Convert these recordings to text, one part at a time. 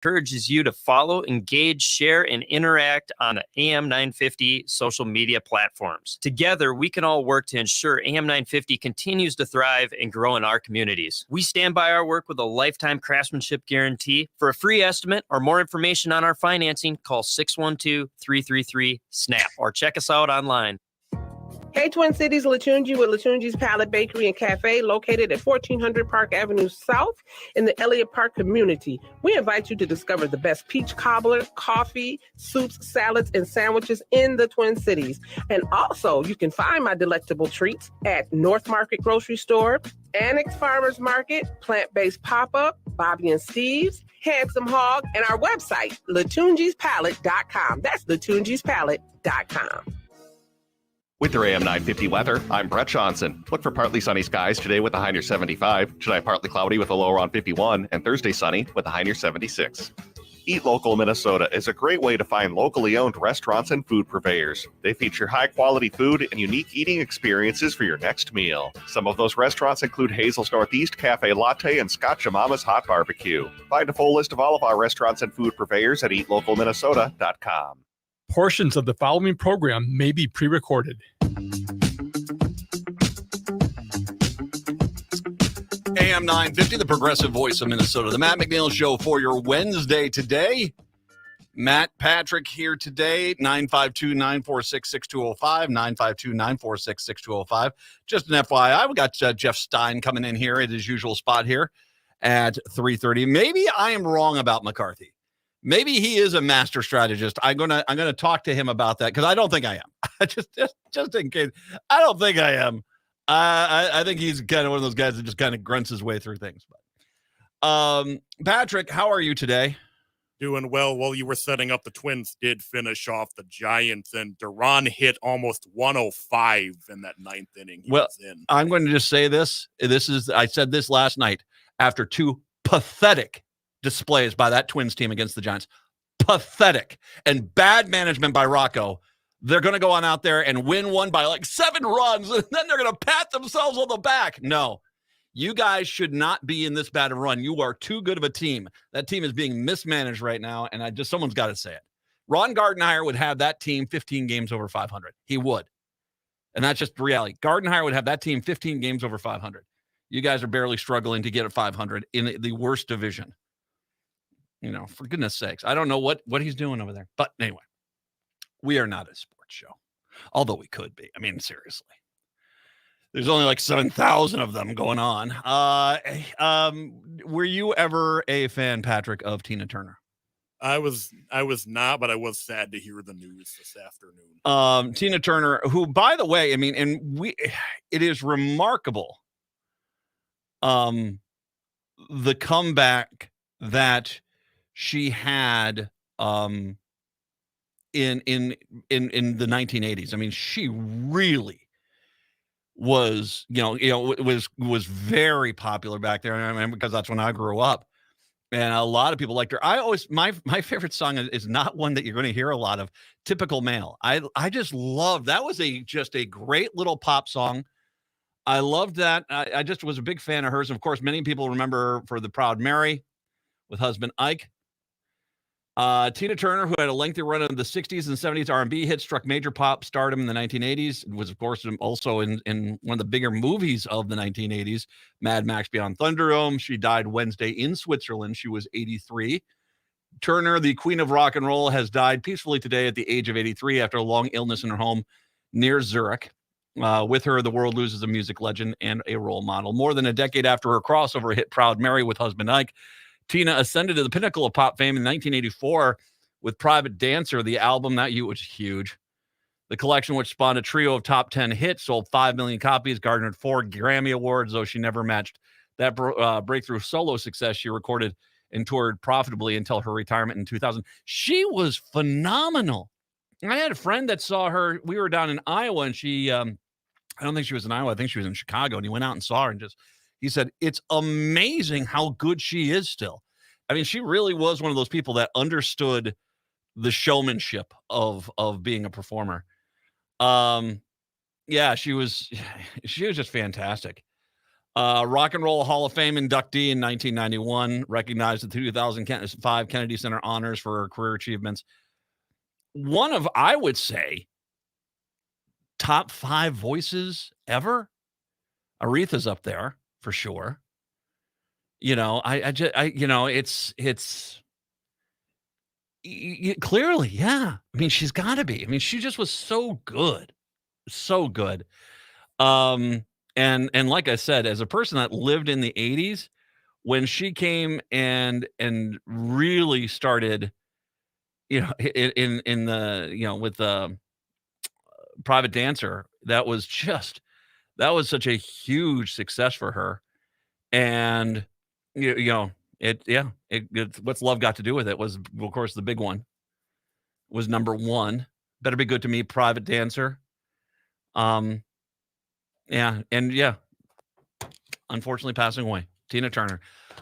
encourages you to follow, engage, share, and interact on the AM 950 social media platforms. Together, we can all work to ensure AM 950 continues to thrive and grow in our communities. We stand by our work with a lifetime craftsmanship guarantee. For a free estimate or more information on our financing, call 612-333-SNAP or check us out online. Hey, Twin Cities, Latunji with Latunji's Palette Bakery and Cafe, located at 1400 Park Avenue South in the Elliott Park community. We invite you to discover the best peach cobbler, coffee, soups, salads, and sandwiches in the Twin Cities. And also, you can find my delectable treats at North Market Grocery Store, Annex Farmers Market, Plant-Based Pop-Up, Bobby and Steve's, Handsome Hog, and our website, latunjispalette.com. That's latunjispalette.com. With your AM 950 weather, I'm Brett Johnson. Look for partly sunny skies today with a high near 75, tonight partly cloudy with a low around 51, and Thursday sunny with a high near 76. Eat Local Minnesota is a great way to find locally owned restaurants and food purveyors. They feature high-quality food and unique eating experiences for your next meal. Some of those restaurants include Hazel's Northeast Cafe Latte and Scotch Mama's Hot Barbecue. Find a full list of all of our restaurants and food purveyors at eatlocalminnesota.com. Portions of the following program may be pre-recorded. AM 950, the progressive voice of Minnesota. The Matt McNeil Show for your Wednesday today. Matt Patrick here today, 952-946-6205, 952-946-6205. Just an FYI, we got Jeff Stein coming in here at his usual spot here at 3:30. Maybe I am wrong about McCarthy. Maybe he is a master strategist. I'm gonna talk to him about that because I don't think I am. just in case, I don't think I am. I think he's kind of one of those guys that just kind of grunts his way through things. But Patrick, how are you today? Doing well. While you were setting up, the Twins did finish off the Giants, and Duran hit almost 105 in that ninth inning. I'm going to just say this. I said this last night after two pathetic displays by that Twins team against the Giants. Pathetic and bad management by Rocco. They're going to go on out there and win one by like 7 runs, and then they're going to pat themselves on the back. No, you guys should not be in this bad of a run. You are too good of a team. That team is being mismanaged right now, and someone's got to say it. Ron Gardenhire would have that team 15 games over 500. He would. And that's just the reality. Gardenhire would have that team 15 games over 500. You guys are barely struggling to get at 500 in the worst division. You know, for goodness sakes. I don't know what he's doing over there. But anyway, we are not a sports show. Although we could be. I mean, seriously. There's only like 7,000 of them going on. Were you ever a fan, Patrick, of Tina Turner? I was not, but I was sad to hear the news this afternoon. Tina Turner, who, by the way, I mean, it is remarkable. The comeback that she had in the 1980s. I mean, she really was, was very popular back there. I mean, because that's when I grew up, and a lot of people liked her. My favorite song is not one that you're going to hear a lot of. Typical Male. I just loved that. Was just a great little pop song. I loved that. I just was a big fan of hers. And of course, many people remember her for The Proud Mary with husband Ike. Tina Turner, who had a lengthy run in the 60s and 70s R&B hits, struck major pop stardom in the 1980s, was, of course, also in one of the bigger movies of the 1980s, Mad Max Beyond Thunderdome. She died Wednesday in Switzerland. She was 83. Turner, the queen of rock and roll, has died peacefully today at the age of 83 after a long illness in her home near Zurich. With her, the world loses a music legend and a role model. More than a decade after her crossover hit Proud Mary with husband Ike, Tina ascended to the pinnacle of pop fame in 1984 with Private Dancer, the album that was huge. The collection, which spawned a trio of top 10 hits, sold 5 million copies, garnered 4 Grammy Awards, though she never matched that breakthrough solo success she recorded and toured profitably until her retirement in 2000. She was phenomenal. I had a friend that saw her. We were down in Iowa, and she, I don't think she was in Iowa. I think she was in Chicago, and he went out and saw her and he said, it's amazing how good she is still. I mean, she really was one of those people that understood the showmanship of being a performer. Yeah, she was just fantastic. Rock and Roll Hall of Fame inductee in 1991, recognized at the 2005 Kennedy Center honors for her career achievements. One of, I would say, top 5 voices ever. Aretha's up there for sure. You know, it's clearly, yeah. I mean, she's got to be. I mean, she just was so good, so good. And like I said, as a person that lived in the 80s, when she came and really started, you know, in the, you know, with the Private Dancer, that was such a huge success for her. And what's love got to do with it was, of course, the big one was number 1. Better Be Good to Me, Private Dancer. Unfortunately passing away, Tina Turner.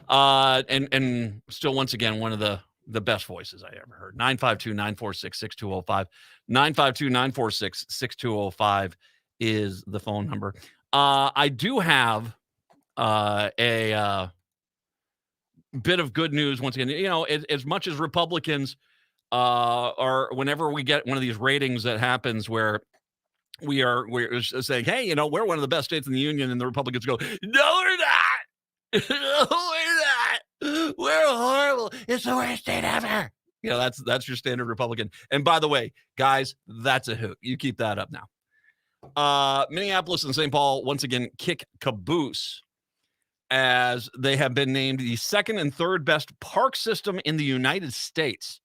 And still, once again, one of the best voices I ever heard. 952-946-6205. 952-946-6205 is the phone number. I do have a bit of good news once again. You know, as much as Republicans are, whenever we get one of these ratings that happens where we're saying, hey, you know, we're one of the best states in the union, and the Republicans go, no, we're not. No, we're not. We're horrible. It's the worst state ever. You know, that's your standard Republican. And by the way, guys, that's a hoot. You keep that up now. Minneapolis and St. Paul once again kick caboose as they have been named the second and third best park system in the United States.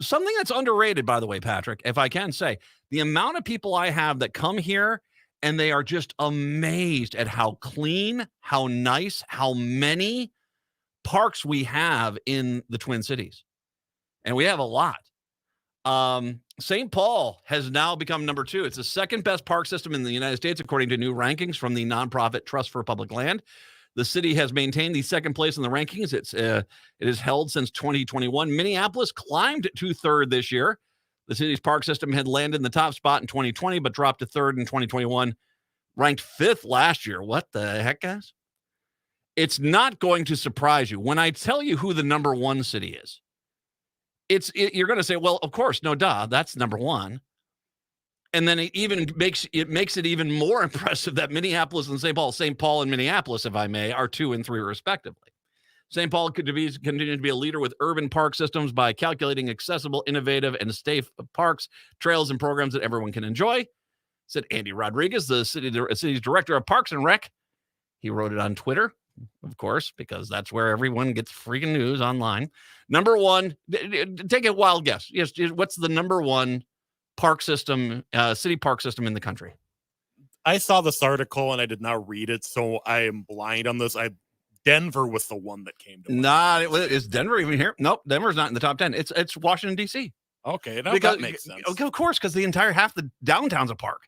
Something that's underrated, by the way, Patrick, if I can say, the amount of people I have that come here and they are just amazed at how clean, how nice, how many parks we have in the Twin Cities. And we have a lot. St. Paul has now become number 2. It's the second best park system in the United States, according to new rankings from the nonprofit Trust for Public Land. The city has maintained the second place in the rankings. It is held since 2021. Minneapolis climbed to 3rd this year. The city's park system had landed in the top spot in 2020, but dropped to 3rd in 2021. Ranked 5th last year. What the heck, guys? It's not going to surprise you when I tell you who the number 1 city is. You're going to say, well, of course, no duh, that's number 1. And then it makes it even more impressive that Minneapolis and St. Paul and Minneapolis, if I may, are 2 and 3 respectively. St. Paul continues to be a leader with urban park systems by calculating accessible, innovative, and safe parks, trails, and programs that everyone can enjoy, said Andy Rodriguez, the city's director of Parks and Rec. He wrote it on Twitter, of course, because that's where everyone gets freaking news online. Number 1, take a wild guess. Yes, what's the number 1 park system, city park system in the country? I saw this article and I did not read it, so I am blind on this. Denver was the one that came to mind. Is Denver even here? Nope, Denver's not in the top 10. It's Washington, D.C. Okay, that makes sense. Of course, because the entire half the downtown's a park.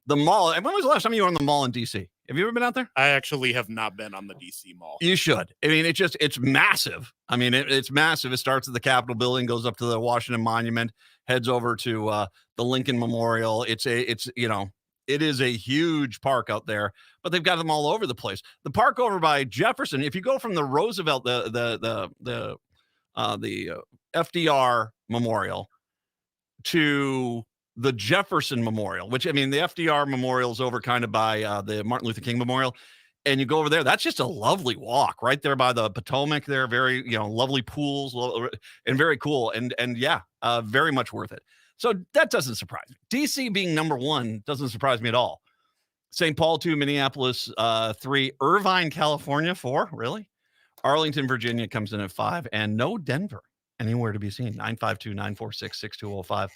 The mall. When was the last time you were in the mall in D.C.? Have you ever been out there? I actually have not been on the D.C. mall. You should. I mean, it's massive. I mean, it's massive. It starts at the Capitol building, goes up to the Washington Monument, heads over to the Lincoln Memorial. It is a huge park out there, but they've got them all over the place. The park over by Jefferson, if you go from the Roosevelt, the FDR Memorial to the Jefferson Memorial, which, I mean, the FDR Memorial is over kind of by the Martin Luther King Memorial, and you go over there, that's just a lovely walk right there by the Potomac there. Very, lovely pools and very cool. And very much worth it. So that doesn't surprise me. DC being number 1 doesn't surprise me at all. St. Paul 2, Minneapolis 3, Irvine, California 4, really? Arlington, Virginia comes in at 5, and no Denver anywhere to be seen. 952-946-6205.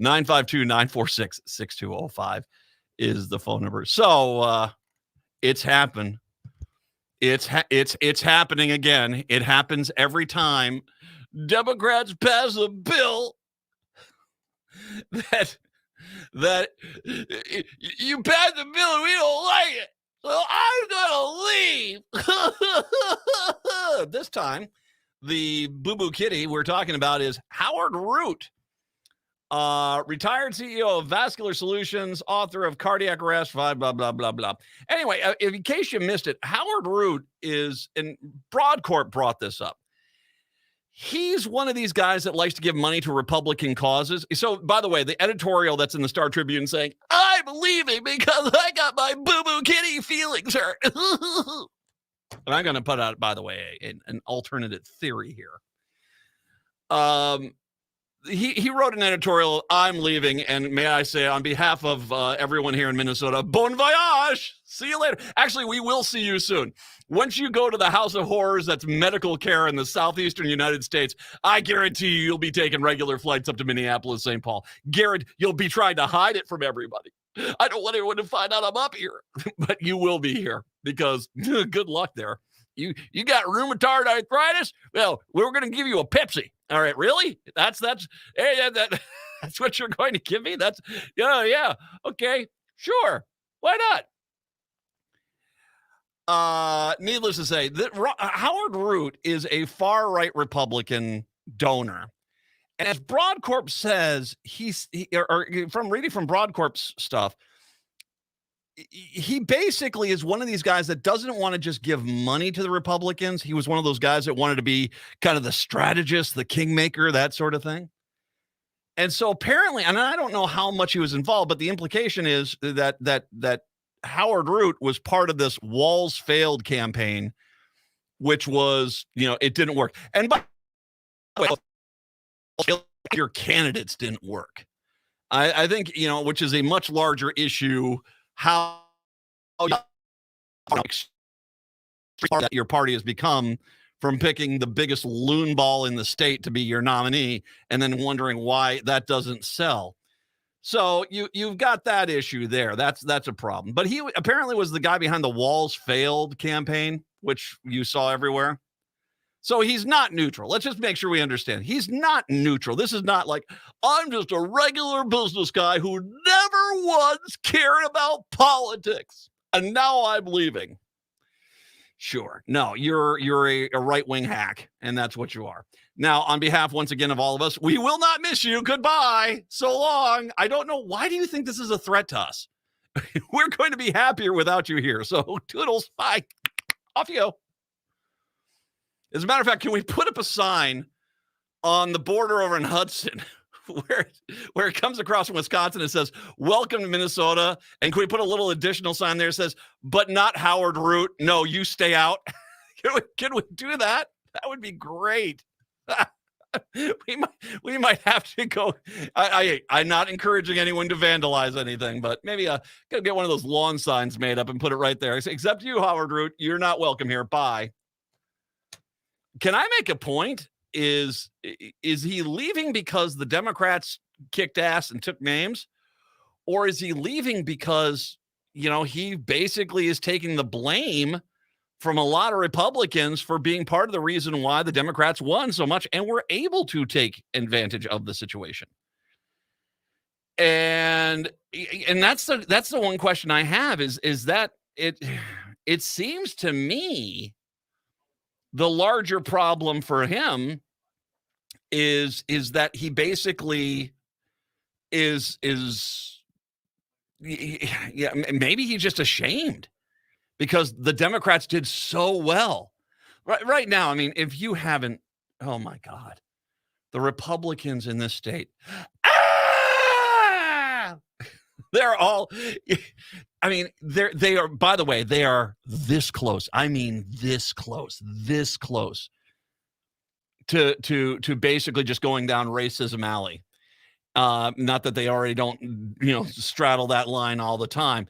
952-946-6205 is the phone number. So it's happened. It's happening again. It happens every time Democrats pass a bill that you pass the bill and we don't like it, so I'm gonna leave. This time, the boo-boo kitty we're talking about is Howard Root. Retired CEO of Vascular Solutions, author of Cardiac Arrest, blah, blah, blah, blah, blah. Anyway, in case you missed it, Howard Root and Broadcorp brought this up. He's one of these guys that likes to give money to Republican causes. So, by the way, the editorial that's in the Star Tribune saying, I'm leaving because I got my boo-boo kitty feelings hurt. And I'm going to put out, by the way, an alternative theory here. He wrote an editorial, I'm leaving, and may I say, on behalf of everyone here in Minnesota, bon voyage! See you later. Actually, we will see you soon. Once you go to the House of Horrors, that's medical care in the southeastern United States, I guarantee you'll be taking regular flights up to Minneapolis, St. Paul. Garrett, you'll be trying to hide it from everybody. I don't want anyone to find out I'm up here, but you will be here because good luck there. You got rheumatoid arthritis? Well, we're going to give you a Pepsi. All right, really? That's what you're going to give me? Yeah. Okay, sure. Why not? Needless to say, that Howard Root is a far-right Republican donor. And as Broadcorp says, from reading from Broadcorp's stuff, he basically is one of these guys that doesn't want to just give money to the Republicans. He was one of those guys that wanted to be kind of the strategist, the kingmaker, that sort of thing. And so apparently, and I don't know how much he was involved, but the implication is that Howard Root was part of this Walls Failed campaign, which was, it didn't work. And by the way, your candidates didn't work. I think, which is a much larger issue, how your party has become from picking the biggest loon ball in the state to be your nominee and then wondering why that doesn't sell. So you've got that issue there. That's a problem. But he apparently was the guy behind the Walls Failed campaign, which you saw everywhere. So he's not neutral. Let's just make sure we understand. He's not neutral. This is not like, I'm just a regular business guy who never once cared about politics, and now I'm leaving. Sure. No, you're a right-wing hack, and that's what you are. Now, on behalf, once again, of all of us, we will not miss you. Goodbye. So long. I don't know. Why do you think this is a threat to us? We're going to be happier without you here. So toodles. Bye. Off you go. As a matter of fact, can we put up a sign on the border over in Hudson where it comes across from Wisconsin? It says, welcome to Minnesota. And can we put a little additional sign there that says, but not Howard Root. No, you stay out. Can we do that? That would be great. We might have to go. I'm not encouraging anyone to vandalize anything, but maybe gotta get one of those lawn signs made up and put it right there. Except you, Howard Root, you're not welcome here. Bye. Can I make a point? Is he leaving because the Democrats kicked ass and took names? Or is he leaving because, he basically is taking the blame from a lot of Republicans for being part of the reason why the Democrats won so much and were able to take advantage of the situation? And that's the one question I have is that it seems to me the larger problem for him is that he basically is maybe he's just ashamed because the Democrats did so well right now. I mean, if you haven't, oh my God, the Republicans in this state, they're all, I mean, they are, by the way, they are this close. I mean, this close to basically just going down racism alley. Not that they already don't, straddle that line all the time.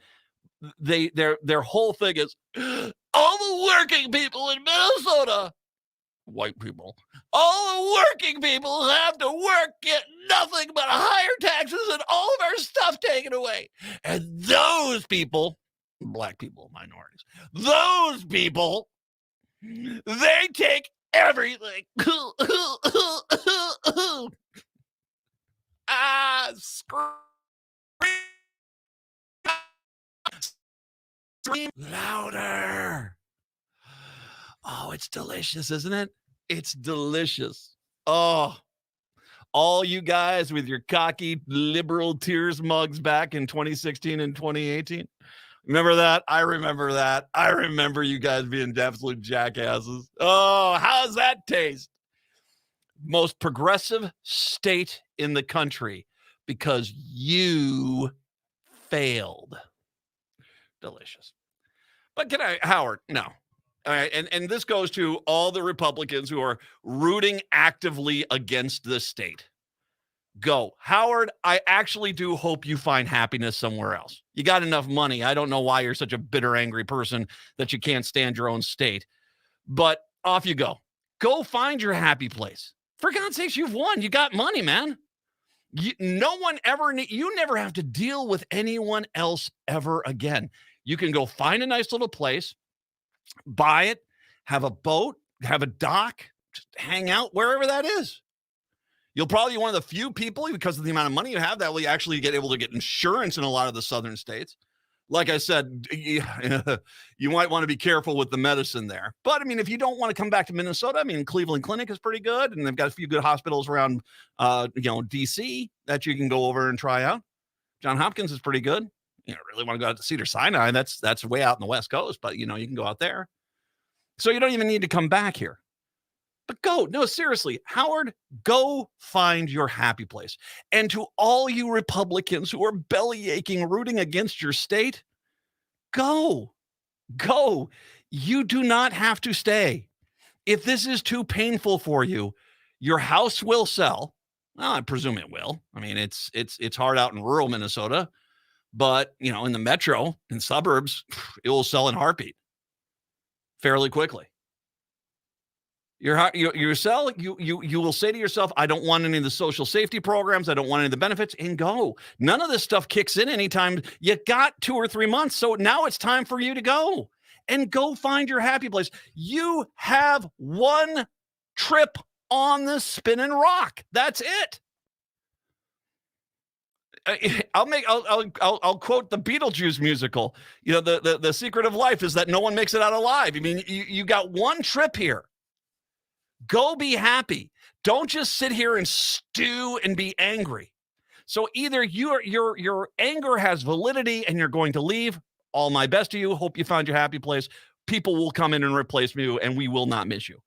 Their whole thing is all the working people in Minnesota, white people, all the working people have to work, get nothing but higher taxes and all of our stuff taken away. And those people, black people, minorities, those people, they take everything. Scream louder. Oh, it's delicious, isn't it? It's delicious. Oh, All you guys with your cocky liberal tears mugs back in 2016 and 2018. Remember that? I remember that. I remember you guys being absolute jackasses. Oh, how's that taste? Most progressive state in the country because you failed. Delicious. But Howard, no. All right, and this goes to all the Republicans who are rooting actively against the state. Go. Howard, I actually do hope you find happiness somewhere else. You got enough money. I don't know why you're such a bitter, angry person that you can't stand your own state. But off you go. Go find your happy place. For God's sakes, you've won. You got money, man. You never have to deal with anyone else ever again. You can go find a nice little place, buy it, have a boat, have a dock, just hang out wherever that is. You'll probably be one of the few people, because of the amount of money you have, that will actually get able to get insurance in a lot of the southern states. Like I said, you might want to be careful with the medicine there. But, I mean, if you don't want to come back to Minnesota, I mean, Cleveland Clinic is pretty good, and they've got a few good hospitals around, D.C. that you can go over and try out. Johns Hopkins is pretty good. You know, really want to go out to Cedars-Sinai. That's way out in the West Coast, but, you can go out there. So you don't even need to come back here. But go. No, seriously, Howard, go find your happy place. And to all you Republicans who are belly aching, rooting against your state, go. Go. You do not have to stay. If this is too painful for you, your house will sell. Well, I presume it will. I mean, it's hard out in rural Minnesota, but in the metro and suburbs, it will sell in a heartbeat fairly quickly. You will say to yourself, I don't want any of the social safety programs. I don't want any of the benefits, and go. None of this stuff kicks in anytime. You got 2 or 3 months. So now it's time for you to go and go find your happy place. You have one trip on the spinning rock. That's it. I'll quote the Beetlejuice musical. The secret of life is that no one makes it out alive. I mean, you got one trip here. Go be happy. Don't just sit here and stew and be angry. So either your anger has validity and you're going to leave. All my best to you. Hope you found your happy place. People will come in and replace you, and we will not miss you.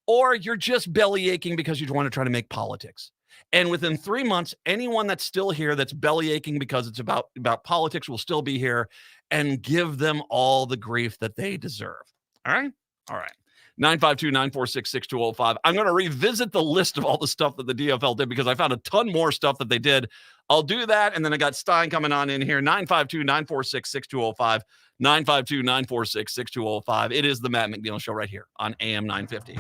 Or you're just belly aching because you want to try to make politics. And within 3 months, anyone that's still here that's belly aching because it's about politics will still be here, and give them all the grief that they deserve. All right? All right. 952-946-6205. I'm going to revisit the list of all the stuff that the DFL did because I found a ton more stuff that they did. I'll do that, and then I got Stein coming on in here. 952-946-6205. 952-946-6205. It is the Matt McNeil Show right here on AM 950.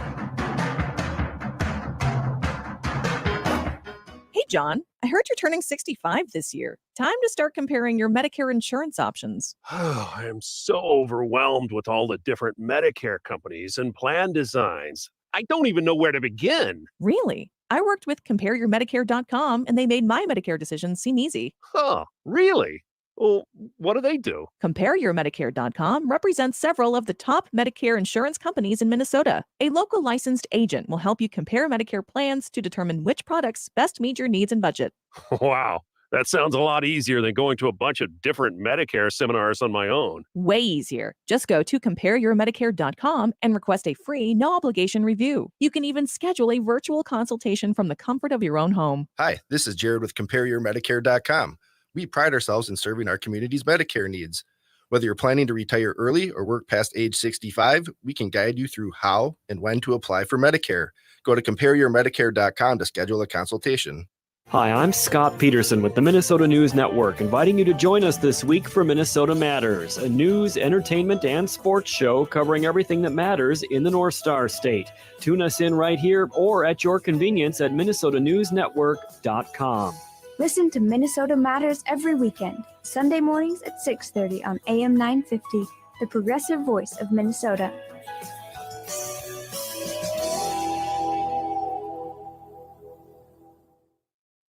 Hey, John, I heard you're turning 65 this year. Time to start comparing your Medicare insurance options. Oh, I am so overwhelmed with all the different Medicare companies and plan designs. I don't even know where to begin. Really? I worked with CompareYourMedicare.com, and they made my Medicare decisions seem easy. Huh, really? Well, what do they do? CompareYourMedicare.com represents several of the top Medicare insurance companies in Minnesota. A local licensed agent will help you compare Medicare plans to determine which products best meet your needs and budget. Wow, that sounds a lot easier than going to a bunch of different Medicare seminars on my own. Way easier. Just go to CompareYourMedicare.com and request a free, no-obligation review. You can even schedule a virtual consultation from the comfort of your own home. Hi, this is Jared with CompareYourMedicare.com. We pride ourselves in serving our community's Medicare needs. Whether you're planning to retire early or work past age 65, we can guide you through how and when to apply for Medicare. Go to CompareYourMedicare.com to schedule a consultation. Hi, I'm Scott Peterson with the Minnesota News Network, inviting you to join us this week for Minnesota Matters, a news, entertainment, and sports show covering everything that matters in the North Star State. Tune us in right here or at your convenience at MinnesotaNewsNetwork.com. Listen to Minnesota Matters every weekend, Sunday mornings at 6:30 on AM 950, the progressive voice of Minnesota.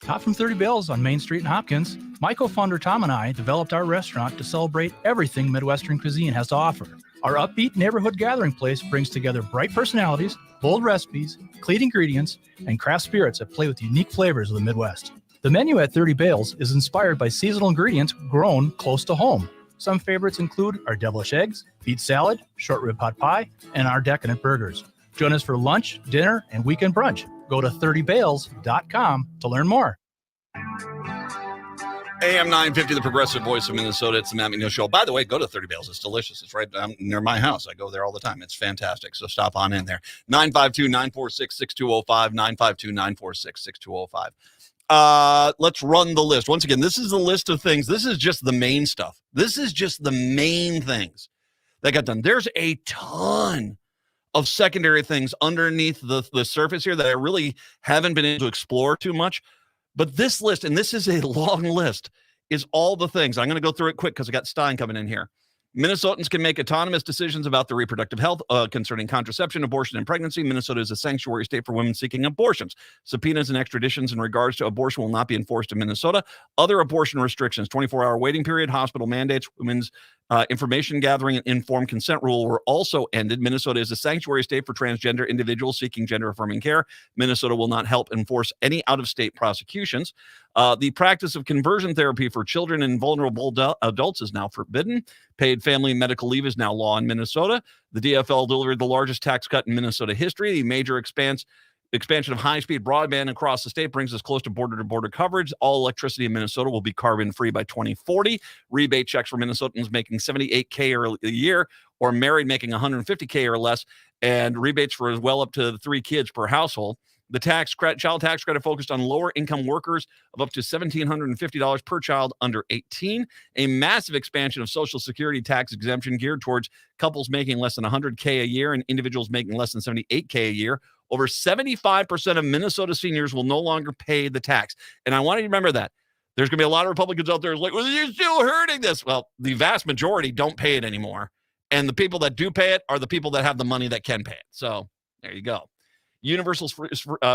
Hot from 30 Bells on Main Street in Hopkins, my co-founder Tom and I developed our restaurant to celebrate everything Midwestern cuisine has to offer. Our upbeat neighborhood gathering place brings together bright personalities, bold recipes, clean ingredients, and craft spirits that play with unique flavors of the Midwest. The menu at 30 Bales is inspired by seasonal ingredients grown close to home. Some favorites include our devilish eggs, beet salad, short rib pot pie, and our decadent burgers. Join us for lunch, dinner, and weekend brunch. Go to 30bales.com to learn more. AM 950, the progressive voice of Minnesota. It's the Matt McNeil Show. By the way, go to 30 Bales. It's delicious. It's right near my house. I go there all the time. It's fantastic. So stop on in there. 952-946-6205, 952-946-6205. Let's run the list. Once again, this is the list of things. This is just the main stuff. This is just the main things that got done. There's a ton of secondary things underneath the surface here that I really haven't been able to explore too much. But this list, and this is a long list, is all the things. I'm going to go through it quick because I got Stein coming in here. Minnesotans can make autonomous decisions about their reproductive health concerning contraception, abortion, and pregnancy. Minnesota is a sanctuary state for women seeking abortions. Subpoenas and extraditions in regards to abortion will not be enforced in Minnesota. Other abortion restrictions, 24-hour waiting period, hospital mandates, women's information gathering, and informed consent rule were also ended. Minnesota is a sanctuary state for transgender individuals seeking gender-affirming care. Minnesota will not help enforce any out-of-state prosecutions. The practice of conversion therapy for children and vulnerable adults is now forbidden. Paid family medical leave is now law in Minnesota. The DFL delivered the largest tax cut in Minnesota history. The major expansion of high-speed broadband across the state brings us close to border-to-border coverage. All electricity in Minnesota will be carbon-free by 2040. Rebate checks for Minnesotans making $78K a year or married making $150K or less, and rebates for as well up to 3 kids per household. The child tax credit focused on lower-income workers of up to $1,750 per child under 18. A massive expansion of Social Security tax exemption geared towards couples making less than $100K a year and individuals making less than $78K a year. Over 75% of Minnesota seniors will no longer pay the tax. And I want you to remember that. There's going to be a lot of Republicans out there like, well, you're still hurting this. Well, the vast majority don't pay it anymore. And the people that do pay it are the people that have the money that can pay it. So there you go. Universal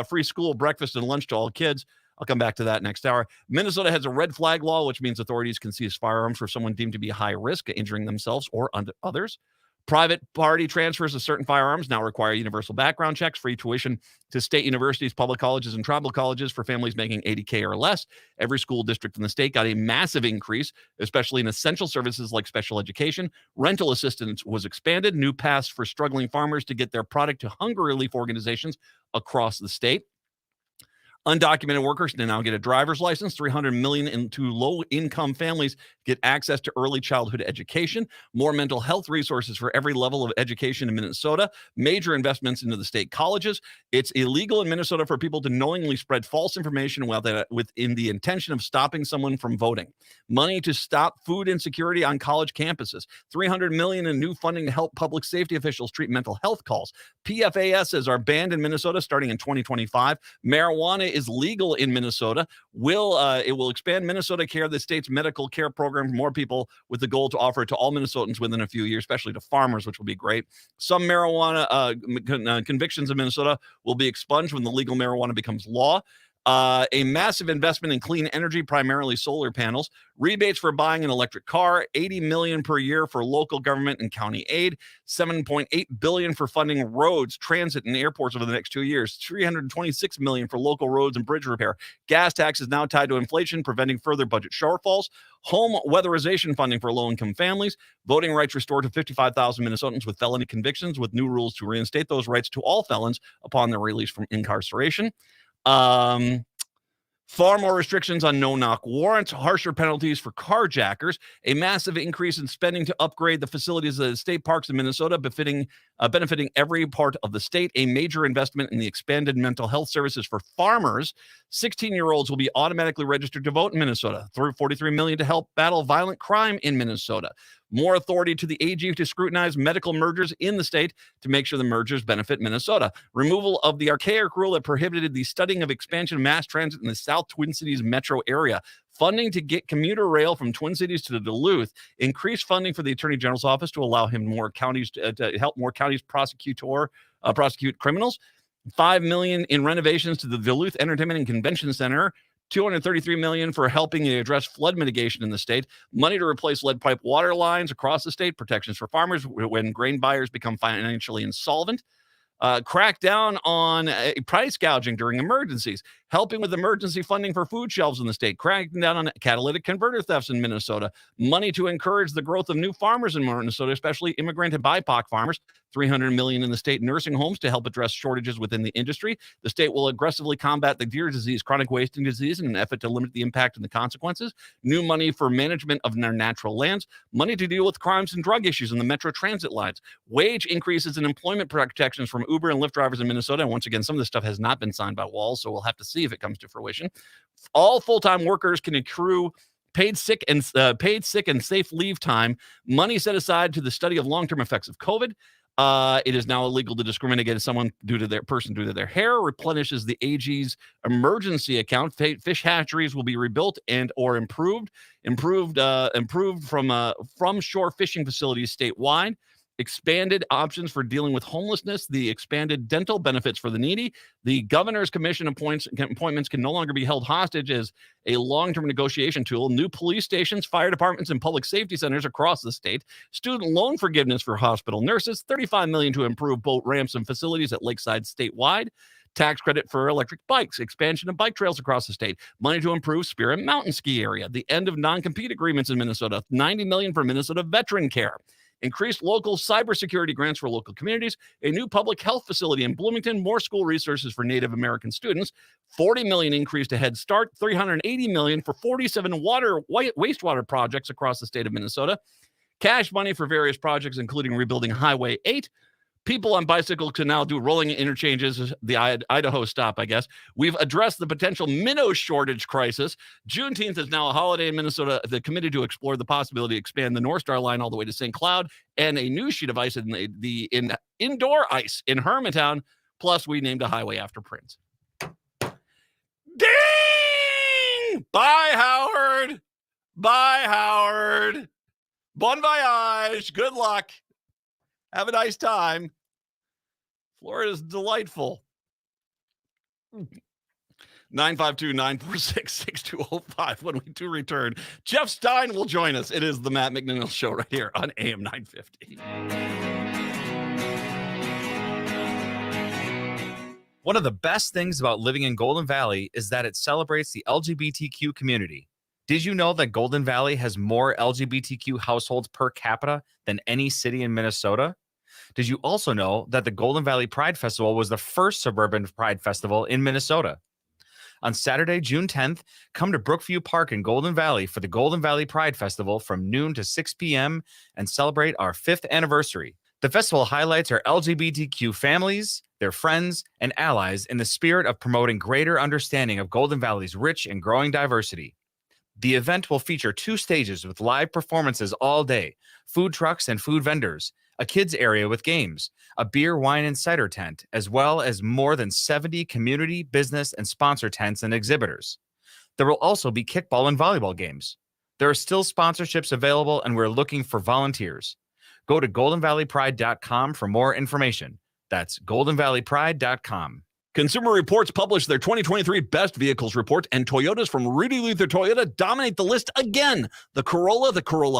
free school breakfast and lunch to all kids. I'll come back to that next hour. Minnesota has a red flag law, which means authorities can seize firearms for someone deemed to be high risk of injuring themselves or others. Private party transfers of certain firearms now require universal background checks, free tuition to state universities, public colleges, and tribal colleges for families making $80K or less. Every school district in the state got a massive increase, especially in essential services like special education. Rental assistance was expanded. New paths for struggling farmers to get their product to hunger relief organizations across the state. Undocumented workers can now get a driver's license. 300 million into low-income families get access to early childhood education. More mental health resources for every level of education in Minnesota. Major investments into the state colleges. It's illegal in Minnesota for people to knowingly spread false information within the intention of stopping someone from voting. Money to stop food insecurity on college campuses. 300 million in new funding to help public safety officials treat mental health calls. PFASs are banned in Minnesota starting in 2025. Marijuana is legal in Minnesota. It will expand Minnesota Care, the state's medical care program, for more people, with the goal to offer it to all Minnesotans within a few years, especially to farmers, which will be great. Some marijuana convictions in Minnesota will be expunged when the legal marijuana becomes law. A massive investment in clean energy, primarily solar panels. Rebates for buying an electric car. $80 million per year for local government and county aid. $7.8 billion for funding roads, transit, and airports over the next 2 years. $326 million for local roads and bridge repair. Gas tax is now tied to inflation, preventing further budget shortfalls. Home weatherization funding for low-income families. Voting rights restored to 55,000 Minnesotans with felony convictions, with new rules to reinstate those rights to all felons upon their release from incarceration. Far more restrictions on no-knock warrants, harsher penalties for carjackers, a massive increase in spending to upgrade the facilities of the state parks in Minnesota, benefiting every part of the state, a major investment in the expanded mental health services for farmers. 16-year-olds will be automatically registered to vote in Minnesota, through $43 million to help battle violent crime in Minnesota. More authority to the AG to scrutinize medical mergers in the state to make sure the mergers benefit Minnesota. Removal of the archaic rule that prohibited the studying of expansion of mass transit in the South Twin Cities metro area. Funding to get commuter rail from Twin Cities to Duluth. Increased funding for the Attorney General's office to allow him more counties to help more counties prosecute criminals. $5 million in renovations to the Duluth Entertainment and Convention Center. $233 million for helping address flood mitigation in the state, money to replace lead pipe water lines across the state, protections for farmers when grain buyers become financially insolvent, crack down on price gouging during emergencies, helping with emergency funding for food shelves in the state, cracking down on catalytic converter thefts in Minnesota, money to encourage the growth of new farmers in Minnesota, especially immigrant and BIPOC farmers, $300 million in the state nursing homes to help address shortages within the industry. The state will aggressively combat the deer disease, chronic wasting disease, in an effort to limit the impact and the consequences. New money for management of their natural lands, money to deal with crimes and drug issues in the metro transit lines, wage increases and employment protections from Uber and Lyft drivers in Minnesota. And once again, some of this stuff has not been signed by Walz, so we'll have to see if it comes to fruition. All full-time workers can accrue paid sick and safe leave time, money set aside to the study of long-term effects of COVID. It is now illegal to discriminate against someone due to their hair. Replenishes the AG's emergency account. Fish hatcheries will be rebuilt and or improved from shore fishing facilities statewide. Expanded options for dealing with homelessness, the expanded dental benefits for the needy. The governor's commission appointments can no longer be held hostage as a long-term negotiation tool. New police stations, fire departments, and public safety centers across the state. Student loan forgiveness for hospital nurses. $35 million to improve boat ramps and facilities at Lakeside statewide. Tax credit for electric bikes, expansion of bike trails across the state, money to improve Spirit Mountain Ski area, the end of non-compete agreements in Minnesota, $90 million for Minnesota veteran care. Increased local cybersecurity grants for local communities, a new public health facility in Bloomington, more school resources for Native American students, $40 million increase to Head Start, $380 million for 47 wastewater projects across the state of Minnesota, cash money for various projects, including rebuilding Highway 8. People on bicycles can now do rolling interchanges, the Idaho stop, I guess. We've addressed the potential minnow shortage crisis. Juneteenth is now a holiday in Minnesota. They're committed to explore the possibility to expand the North Star line all the way to St. Cloud and a new sheet of ice in indoor ice in Hermantown. Plus, we named a highway after Prince. Ding! Bye, Howard. Bye, Howard. Bon voyage. Good luck. Have a nice time. Florida's delightful. 952-946-6205. When we do return, Jeff Stein will join us. It is the Matt McNeil Show right here on AM 950. One of the best things about living in Golden Valley is that it celebrates the LGBTQ community. Did you know that Golden Valley has more LGBTQ households per capita than any city in Minnesota? Did you also know that the Golden Valley Pride Festival was the first suburban pride festival in Minnesota? On Saturday, June 10th, come to Brookview Park in Golden Valley for the Golden Valley Pride Festival from noon to 6 p.m. and celebrate our 5th anniversary. The festival highlights our LGBTQ families, their friends, and allies in the spirit of promoting greater understanding of Golden Valley's rich and growing diversity. The event will feature 2 stages with live performances all day, food trucks and food vendors, a kids area with games, a beer, wine, and cider tent, as well as more than 70 community, business, and sponsor tents and exhibitors. There will also be kickball and volleyball games. There are still sponsorships available, and we're looking for volunteers. Go to goldenvalleypride.com for more information. That's goldenvalleypride.com. Consumer Reports published their 2023 Best Vehicles Report, and Toyotas from Rudy Luther Toyota dominate the list again. The Corolla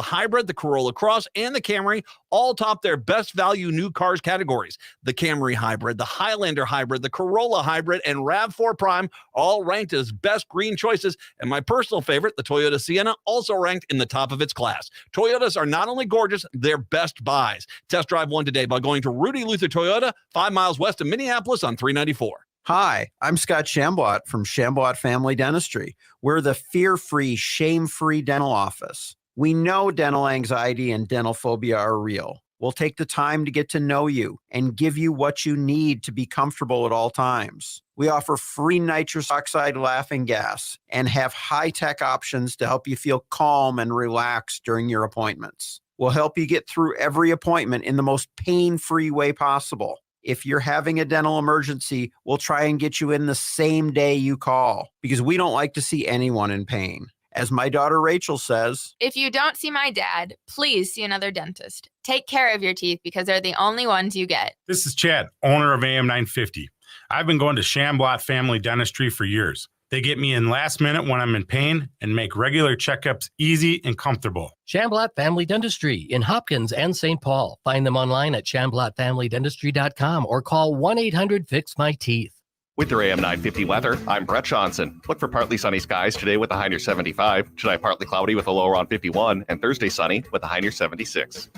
Hybrid, the Corolla Cross, and the Camry all top their best value new cars categories. The Camry Hybrid, the Highlander Hybrid, the Corolla Hybrid, and RAV4 Prime all ranked as best green choices, and my personal favorite, the Toyota Sienna, also ranked in the top of its class. Toyotas are not only gorgeous, they're best buys. Test drive one today by going to Rudy Luther Toyota, 5 miles west of Minneapolis on 394. Hi, I'm Scott Shambot from Shambot Family Dentistry. We're the fear-free, shame-free dental office. We know dental anxiety and dental phobia are real. We'll take the time to get to know you and give you what you need to be comfortable at all times. We offer free nitrous oxide laughing gas and have high-tech options to help you feel calm and relaxed during your appointments. We'll help you get through every appointment in the most pain-free way possible. If you're having a dental emergency, we'll try and get you in the same day you call because we don't like to see anyone in pain. As my daughter Rachel says, if you don't see my dad, please see another dentist. Take care of your teeth because they're the only ones you get. This is Chad, owner of AM 950. I've been going to Shambot Family Dentistry for years. They get me in last minute when I'm in pain and make regular checkups easy and comfortable. Shamblat Family Dentistry in Hopkins and St. Paul. Find them online at shamblatfamilydentistry.com or call 1-800-FIX-MY-TEETH. With your AM 950 weather, I'm Brett Johnson. Look for partly sunny skies today with a high near 75. Tonight, partly cloudy with a low around 51. And Thursday, sunny with a high near 76.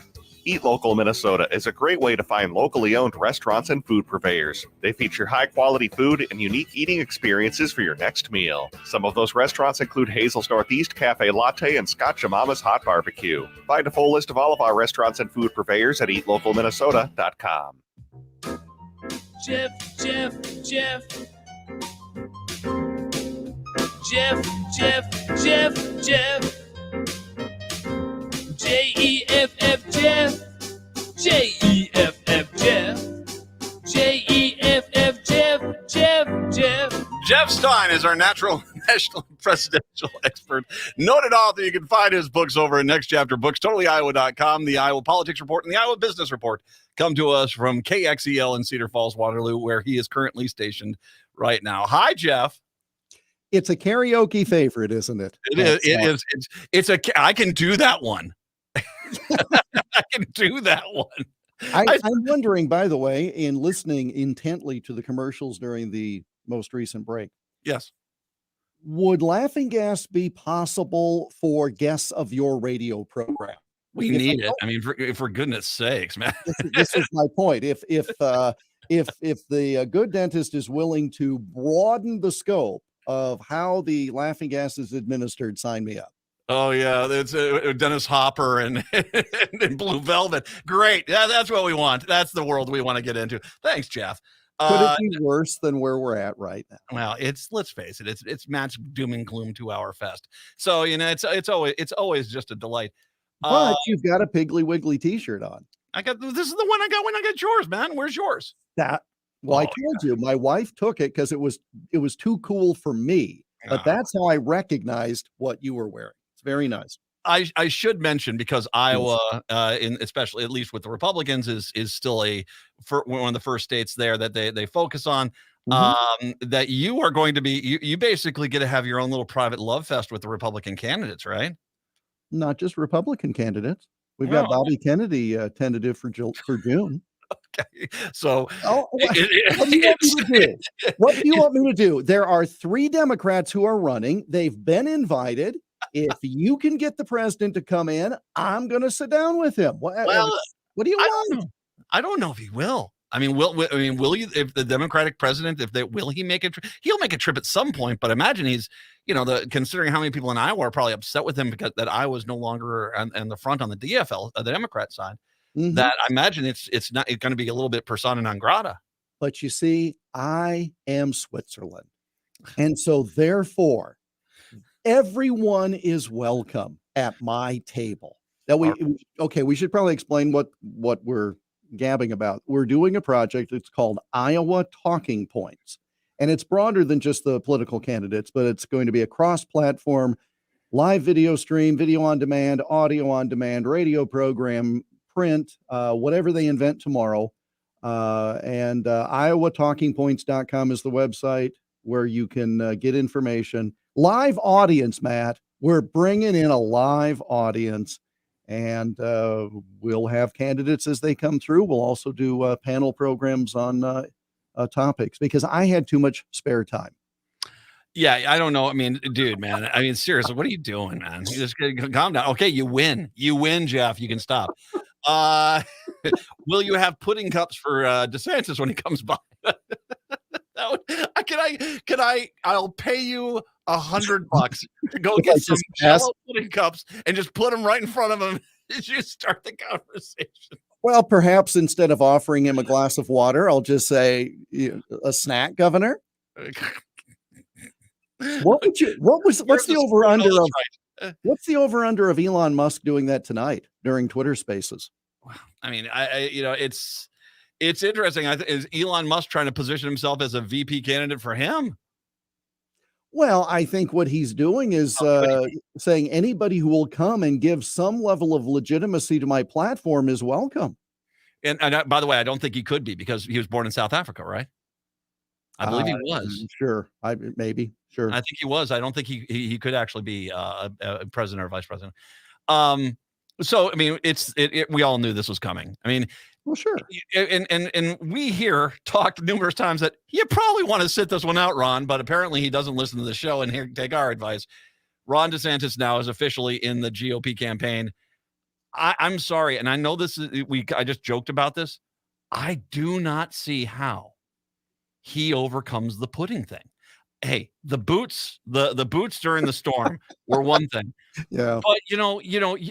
Eat Local Minnesota is a great way to find locally owned restaurants and food purveyors. They feature high-quality food and unique eating experiences for your next meal. Some of those restaurants include Hazel's Northeast Cafe Latte and Scotch Mama's Hot Barbecue. Find a full list of all of our restaurants and food purveyors at eatlocalminnesota.com. Jeff. J-E-F-F Jeff. J-E-F-F Jeff. J-E-F-F Jeff. Jeff Stein is our national presidential expert. Noted author. You can find his books over at Next Chapter Books, totallyiowa.com, the Iowa Politics Report, and the Iowa Business Report come to us from KXEL in Cedar Falls, Waterloo, where he is currently stationed right now. Hi, Jeff. It's a karaoke favorite, isn't it? I can do that one. I can do that one. I'm wondering, by the way, in listening intently to the commercials during the most recent break. Yes. Would laughing gas be possible for guests of your radio program? We need it. I mean, for goodness sakes, man. This is my point. If the good dentist is willing to broaden the scope of how the laughing gas is administered, sign me up. Oh yeah, it's Dennis Hopper and Blue Velvet. Great, yeah, that's what we want. That's the world we want to get into. Thanks, Jeff. Could it be worse than where we're at right now? Well, let's face it, it's Matt's doom and gloom 2-hour fest. So it's always just a delight. But you've got a Piggly Wiggly T-shirt on. This is the one I got when I got yours, man. Where's yours? I told you, my wife took it because it was too cool for me. But that's how I recognized what you were wearing. It's very nice. I should mention, because Iowa, especially at least with the Republicans, is still one of the first states there that they focus on. That you are going to be, you basically get to have your own little private love fest with the Republican candidates, right? Not just Republican candidates. We've got Bobby Kennedy tentative for June. Okay, so what do you want me to do? What do you want me to do? There are 3 Democrats who are running. They've been invited. If you can get the president to come in, I'm going to sit down with him. What do you want? I don't know if he will. I mean, will you? If the Democratic president, will he make it? He'll make a trip at some point. But imagine he's, considering how many people in Iowa are probably upset with him because that Iowa's no longer on the front on the DFL, the Democrat side. That I imagine it's not going to be a little bit persona non grata. But you see, I am Switzerland, and so therefore, everyone is welcome at my table. Now we should probably explain what we're gabbing about. We're doing a project. It's called Iowa Talking Points, and it's broader than just the political candidates, but it's going to be a cross-platform live video stream, video on demand, audio on demand, radio program, print, whatever they invent tomorrow. And IowaTalkingPoints.com is the website where you can get information. Live audience, Matt. We're bringing in a live audience, and we'll have candidates as they come through. We'll also do panel programs on topics because I had too much spare time. Yeah, I don't know. I mean, dude, man. I mean, seriously, what are you doing, man? You just calm down. Okay, you win, Jeff. You can stop. Will you have pudding cups for DeSantis when he comes by? I'll pay you $100 to go get some Jello pudding cups and just put them right in front of him as you start the conversation. Well, perhaps instead of offering him a glass of water, I'll just say a snack, Governor. What's the over under of Elon Musk doing that tonight during Twitter Spaces? I mean, it's interesting. Is Elon Musk trying to position himself as a VP candidate for him? Well, I think what he's doing is saying anybody who will come and give some level of legitimacy to my platform is welcome. And by the way, I don't think he could be because he was born in South Africa, right? I believe he was. Sure. Maybe. Sure. I think he was. I don't think he could actually be a president or vice president. So I mean, we all knew this was coming. I mean, well, sure. And we here talked numerous times that you probably want to sit this one out, Ron, but apparently he doesn't listen to the show and take our advice. Ron DeSantis now is officially in the GOP campaign. I'm sorry, and I know this is I just joked about this. I do not see how he overcomes the pudding thing. Hey, the boots during the storm were one thing. Yeah. But you know,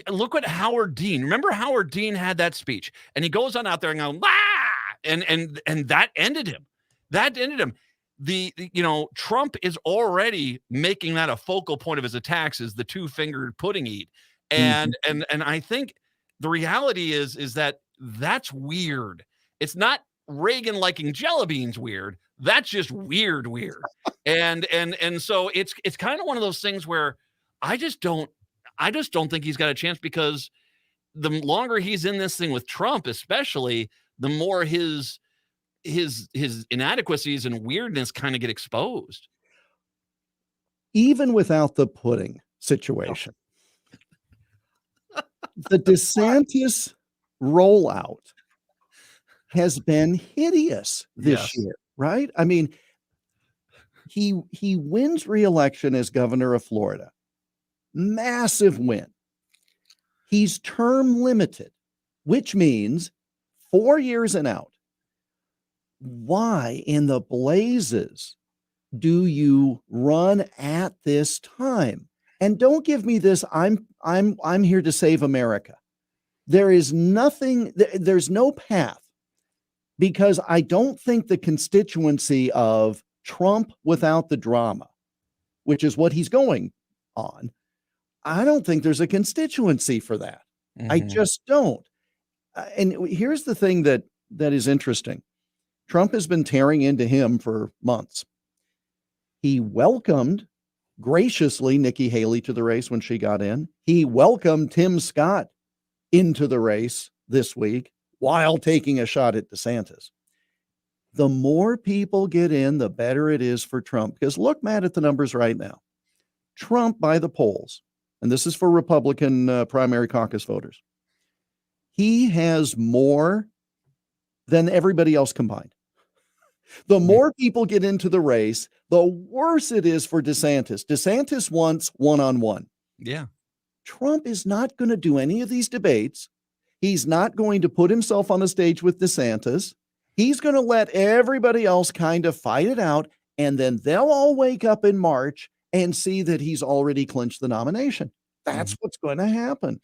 look at Howard Dean. Remember Howard Dean had that speech and he goes on out there and goes, ah! and that ended him. That ended him. Trump is already making that a focal point of his attacks is the two-fingered pudding eat. And I think the reality is that that's weird. It's not Reagan liking jelly beans weird. That's just weird. And so it's kind of one of those things where I just don't think he's got a chance, because the longer he's in this thing with Trump, especially, the more his inadequacies and weirdness kind of get exposed. Even without the pudding situation, the DeSantis rollout has been hideous this year, right? I mean, he wins re-election as governor of Florida. Massive win. He's term limited, which means 4 years and out. Why in the blazes do you run at this time? And don't give me this, I'm here to save America. There is nothing, there's no path, because I don't think the constituency of Trump without the drama, which is what he's going on, I don't think there's a constituency for that. I just don't. And here's the thing that is interesting. Trump has been tearing into him for months. He welcomed graciously Nikki Haley to the race when she got in. He welcomed Tim Scott into the race this week while taking a shot at DeSantis. The more people get in, the better it is for Trump. Because look, Matt, at the numbers right now. Trump, by the polls, and this is for Republican primary caucus voters, he has more than everybody else combined. The more people get into the race, the worse it is for DeSantis. DeSantis wants one-on-one. Yeah. Trump is not going to do any of these debates. He's not going to put himself on a stage with DeSantis. He's going to let everybody else kind of fight it out, and then they'll all wake up in March and see that he's already clinched the nomination. That's what's going to happen.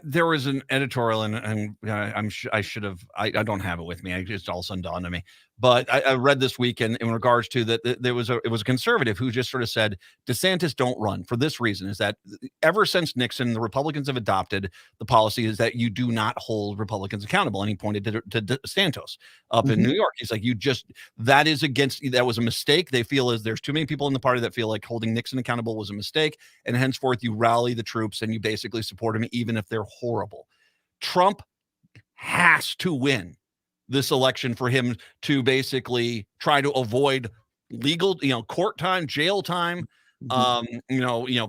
There was an editorial, and I should have. I don't have it with me. I just all of a sudden dawned on me. But I read this weekend in regards to that it was a conservative who just sort of said DeSantis don't run for this reason, is that ever since Nixon, the Republicans have adopted the policy is that you do not hold Republicans accountable. And he pointed to DeSantis up in New York. He's like, that was a mistake. They feel there's too many people in the party that feel like holding Nixon accountable was a mistake, and henceforth you rally the troops and you basically support him even if they're horrible. Trump has to win this election for him to basically try to avoid legal, court time, jail time,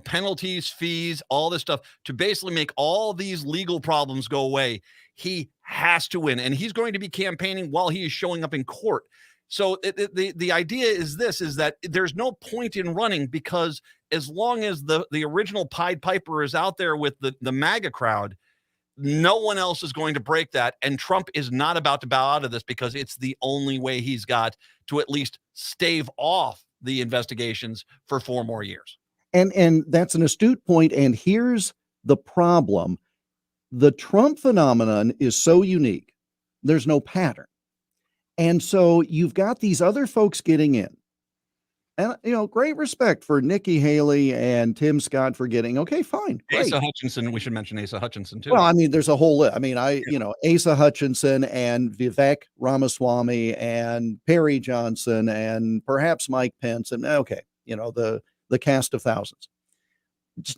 penalties, fees, all this stuff, to basically make all these legal problems go away. He has to win, and he's going to be campaigning while he is showing up in court. So the idea is that there's no point in running, because as long as the original Pied Piper is out there with the MAGA crowd, no one else is going to break that. And Trump is not about to bow out of this, because it's the only way he's got to at least stave off the investigations for 4 more years. And that's an astute point. And here's the problem. The Trump phenomenon is so unique. There's no pattern. And so you've got these other folks getting in. And, great respect for Nikki Haley and Tim Scott for getting, okay, fine. Great. Asa Hutchinson, we should mention Asa Hutchinson too. Well, I mean, there's a whole list. I mean, Asa Hutchinson and Vivek Ramaswamy and Perry Johnson and perhaps Mike Pence and, the cast of thousands.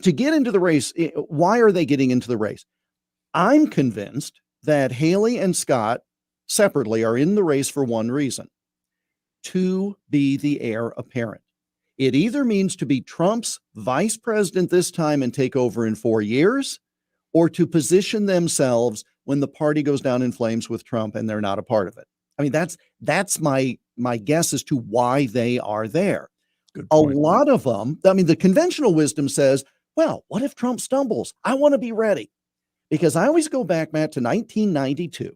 To get into the race, why are they getting into the race? I'm convinced that Haley and Scott separately are in the race for one reason: to be the heir apparent. It either means to be Trump's vice president this time and take over in 4 years, or to position themselves when the party goes down in flames with Trump and they're not a part of it. I mean, that's my guess as to why they are there. A lot of them, I mean, the conventional wisdom says, well, what if Trump stumbles? I want to be ready. Because I always go back, Matt, to 1992.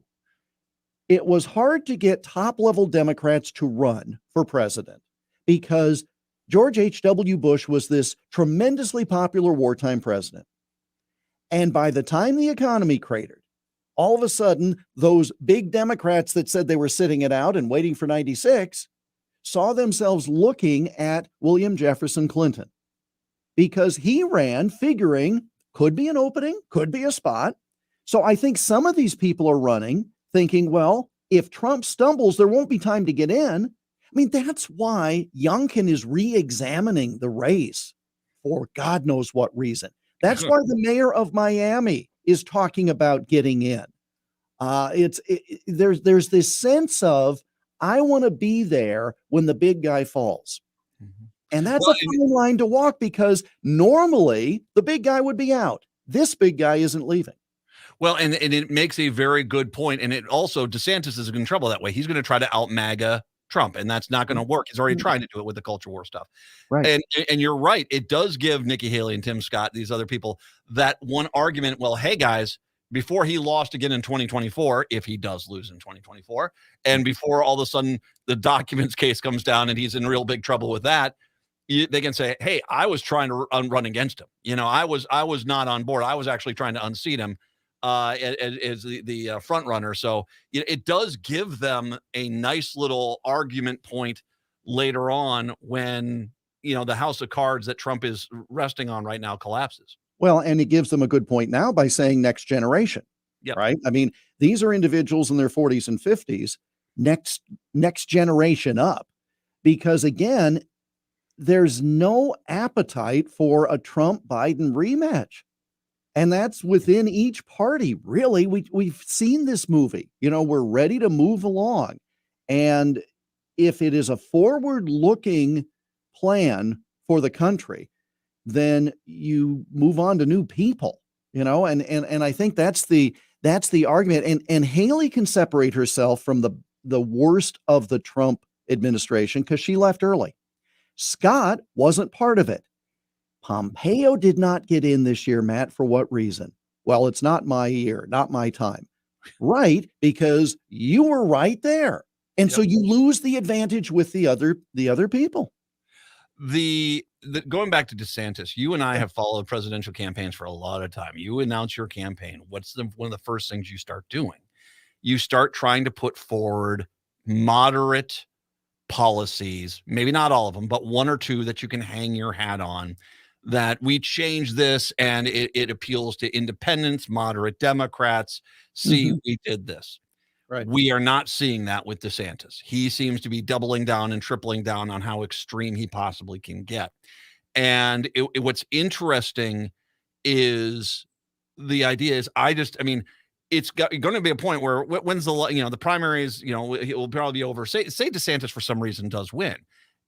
It was hard to get top-level Democrats to run for president because George H.W. Bush was this tremendously popular wartime president. And by the time the economy cratered, all of a sudden, those big Democrats that said they were sitting it out and waiting for 96 saw themselves looking at William Jefferson Clinton because he ran figuring could be an opening, could be a spot. So I think some of these people are running thinking, well, if Trump stumbles, there won't be time to get in. I mean, that's why Youngkin is re-examining the race for God knows what reason. That's why the mayor of Miami is talking about getting in. There's this sense of, I want to be there when the big guy falls. And that's a fine line to walk because normally the big guy would be out. This big guy isn't leaving. Well, and it makes a very good point. And it also, DeSantis is in trouble that way. He's going to try to out MAGA Trump, and that's not going to work. He's already trying to do it with the culture war stuff. Right. And you're right. It does give Nikki Haley and Tim Scott, these other people, that one argument. Well, hey, guys, before he lost again in 2024, if he does lose in 2024, and before all of a sudden the documents case comes down and he's in real big trouble with that, they can say, hey, I was trying to run against him. You know, I was not on board. I was actually trying to unseat him as the front runner. So it does give them a nice little argument point later on when, the house of cards that Trump is resting on right now collapses. Well, and it gives them a good point now by saying next generation, right? I mean, these are individuals in their 40s and 50s, next generation up, because again, there's no appetite for a Trump-Biden rematch. And that's within each party, really. We've seen this movie. We're ready to move along. And if it is a forward-looking plan for the country, then you move on to new people, and I think that's the argument. And Haley can separate herself from the worst of the Trump administration because she left early. Scott wasn't part of it. Pompeo did not get in this year, Matt, for what reason? Well, it's not my year, not my time. Right, because you were right there. And so you lose the advantage with the other people. The going back to DeSantis, you and I have followed presidential campaigns for a lot of time. You announce your campaign. What's one of the first things you start doing? You start trying to put forward moderate policies, maybe not all of them, but one or two that you can hang your hat on, that we change this and it appeals to independents, moderate Democrats. See, we did this. Right. We are not seeing that with DeSantis. He seems to be doubling down and tripling down on how extreme he possibly can get. And what's interesting is the idea is it's going to be a point where when's the primaries, it will probably be over. Say DeSantis for some reason does win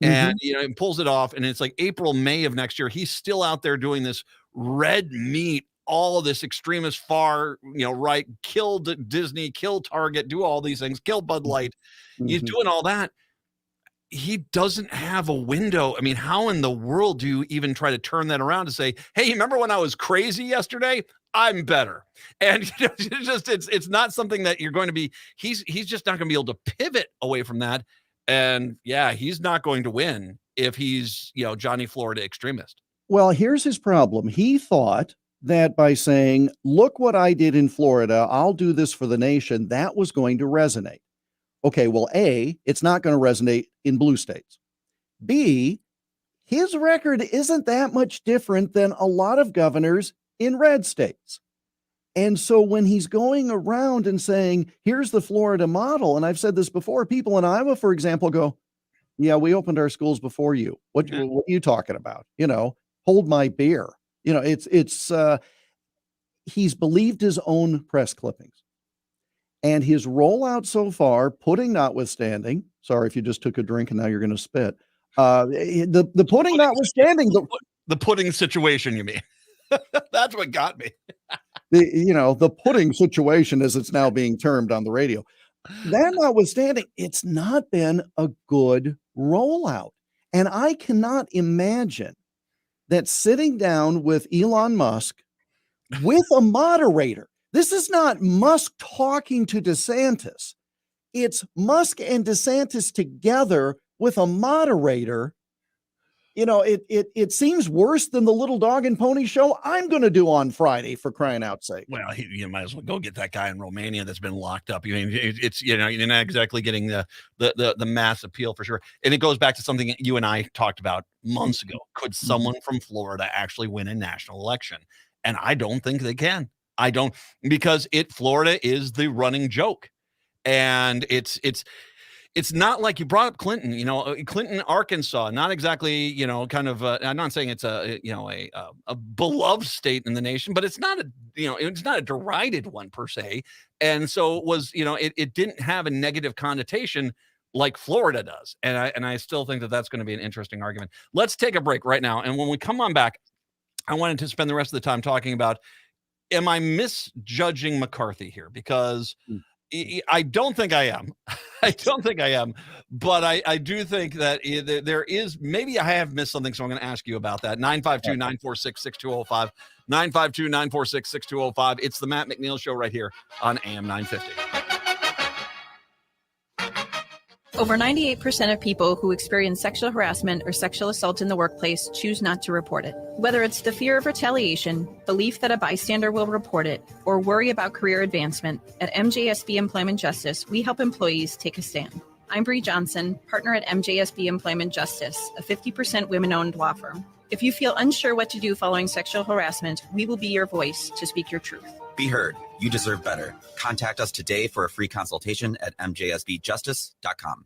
and, it pulls it off. And it's like April, May of next year. He's still out there doing this red meat, all this extremist far, right, kill Disney, kill Target, do all these things, kill Bud Light. He's doing all that. He doesn't have a window. I mean, how in the world do you even try to turn that around to say, hey, remember when I was crazy yesterday? I'm better. And it's not something that you're going to be, he's just not going to be able to pivot away from that. And he's not going to win if he's, Johnny Florida extremist. Well, here's his problem. He thought that by saying, look what I did in Florida, I'll do this for the nation, that was going to resonate. Okay, well, A, it's not going to resonate in blue states. B, his record isn't that much different than a lot of governors in red states. And so when he's going around and saying, here's the Florida model, and I've said this before, people in Iowa, for example, go, yeah, we opened our schools before you. What are you talking about? Hold my beer. He's believed his own press clippings. And his rollout so far, pudding notwithstanding, sorry if you just took a drink and now you're going to spit. The pudding notwithstanding, the pudding situation, you mean? That's what got me. the pudding situation, as it's now being termed on the radio. That notwithstanding, it's not been a good rollout. And I cannot imagine that sitting down with Elon Musk with a moderator. This is not Musk talking to DeSantis. It's Musk and DeSantis together with a moderator. It seems worse than the little dog and pony show I'm going to do on Friday, for crying out sake. Well, you might as well go get that guy in Romania that's been locked up. I mean, it's you're not exactly getting the mass appeal for sure. And it goes back to something you and I talked about months ago. Could someone from Florida actually win a national election? And I don't think they can. I don't, because Florida is the running joke, and it's not like you brought up Clinton, Clinton, Arkansas, not exactly, kind of, I'm not saying it's a beloved state in the nation, but it's not a derided one per se. And so it was, it didn't have a negative connotation like Florida does. And I still think that that's going to be an interesting argument. Let's take a break right now. And when we come on back, I wanted to spend the rest of the time talking about, am I misjudging McCarthy here? Because I don't think I am. I don't think I am. But I do think that there is, maybe I have missed something. So I'm going to ask you about that. 952-946-6205. 952-946-6205. It's the Matt McNeil Show right here on AM 950. Over 98% of people who experience sexual harassment or sexual assault in the workplace choose not to report it. Whether it's the fear of retaliation, belief that a bystander will report it, or worry about career advancement, at MJSB Employment Justice, we help employees take a stand. I'm Bree Johnson, partner at MJSB Employment Justice, a 50% women-owned law firm. If you feel unsure what to do following sexual harassment, we will be your voice to speak your truth. Be heard. You deserve better. Contact us today for a free consultation at mjsbjustice.com.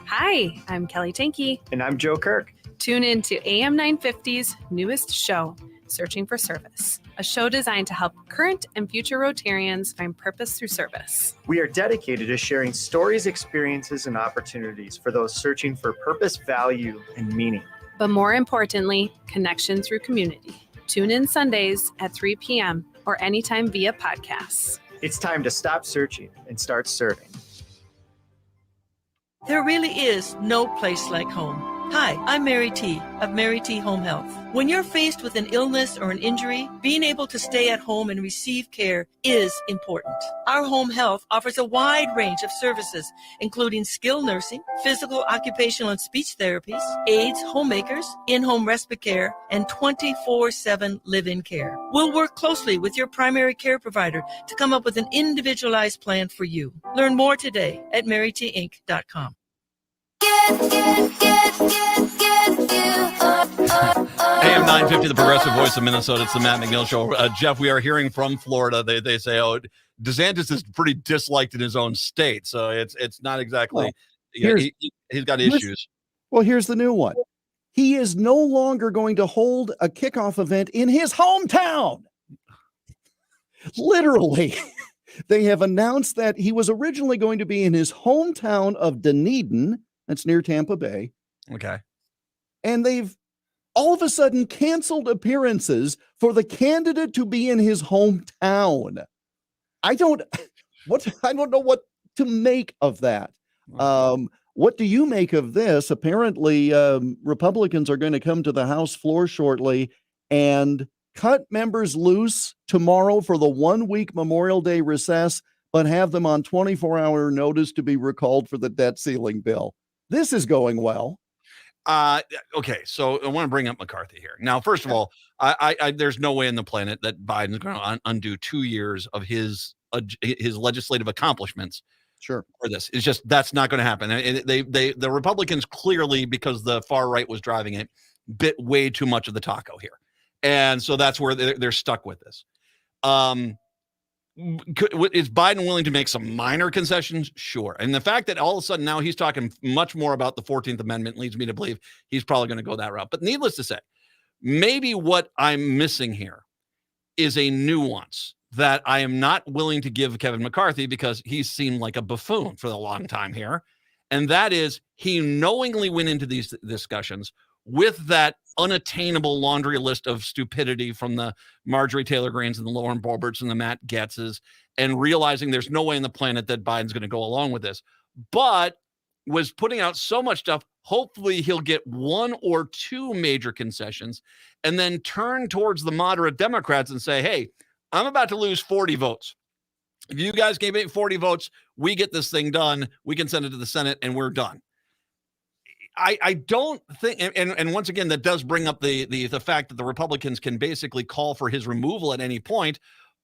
Hi, I'm Kelly Tanky. And I'm Joe Kirk. Tune in to AM 950's newest show, Searching for Service, a show designed to help current and future Rotarians find purpose through service. We are dedicated to sharing stories, experiences, and opportunities for those searching for purpose, value, and meaning. But more importantly, connection through community. Tune in Sundays at 3 p.m. or anytime via podcasts. It's time to stop searching and start serving. There really is no place like home. Hi, I'm Mary T. of Mary T. Home Health. When you're faced with an illness or an injury, being able to stay at home and receive care is important. Our home health offers a wide range of services, including skilled nursing, physical, occupational, and speech therapies, aides, homemakers, in-home respite care, and 24/7 live-in care. We'll work closely with your primary care provider to come up with an individualized plan for you. Learn more today at marytinc.com. AM 950, the progressive voice of Minnesota. It's the Matt McNeil Show. Jeff, we are hearing from Florida. They say, DeSantis is pretty disliked in his own state. So it's not exactly, he's got issues. Well, here's the new one. He is no longer going to hold a kickoff event in his hometown. Literally. They have announced that he was originally going to be in his hometown of Dunedin. That's near Tampa Bay. Okay. And they've all of a sudden canceled appearances for the candidate to be in his hometown. I don't know what to make of that. What do you make of this? Apparently, Republicans are going to come to the House floor shortly and cut members loose tomorrow for the 1-week Memorial Day recess, but have them on 24-hour notice to be recalled for the debt ceiling bill. This is going well. Okay, so I want to bring up McCarthy here. Now, first of all, I there's no way on the planet that Biden's going to undo 2 years of his legislative accomplishments. Sure. For this, it's just that's not going to happen. The Republicans clearly, because the far right was driving it, bit way too much of the taco here, and so that's where they're stuck with this. Is Biden willing to make some minor concessions? Sure. And the fact that all of a sudden now he's talking much more about the 14th Amendment leads me to believe he's probably going to go that route. But needless to say, maybe what I'm missing here is a nuance that I am not willing to give Kevin McCarthy because he's seemed like a buffoon for a long time here. And that is, he knowingly went into these discussions with that unattainable laundry list of stupidity from the Marjorie Taylor Greens and the Lauren Boeberts and the Matt Getzes, and realizing there's no way on the planet that Biden's going to go along with this, but was putting out so much stuff. Hopefully he'll get one or two major concessions and then turn towards the moderate Democrats and say, hey, I'm about to lose 40 votes. If you guys gave me 40 votes, we get this thing done. We can send it to the Senate and we're done. I don't think, and once again, that does bring up the fact that the Republicans can basically call for his removal at any point,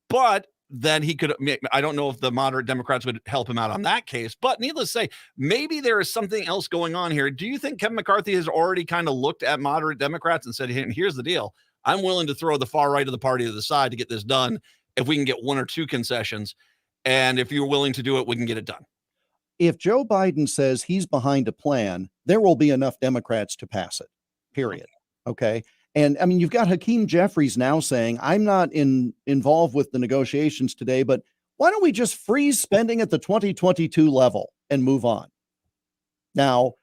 but then he could, I don't know if the moderate Democrats would help him out on that case, but needless to say, maybe there is something else going on here. Do you think Kevin McCarthy has already kind of looked at moderate Democrats and said, hey, here's the deal. I'm willing to throw the far right of the party to the side to get this done if we can get one or two concessions. And if you're willing to do it, we can get it done. If Joe Biden says he's behind a plan, there will be enough Democrats to pass it, period. Okay. And I mean, you've got Hakeem Jeffries now saying, I'm not involved with the negotiations today, but why don't we just freeze spending at the 2022 level and move on? Now,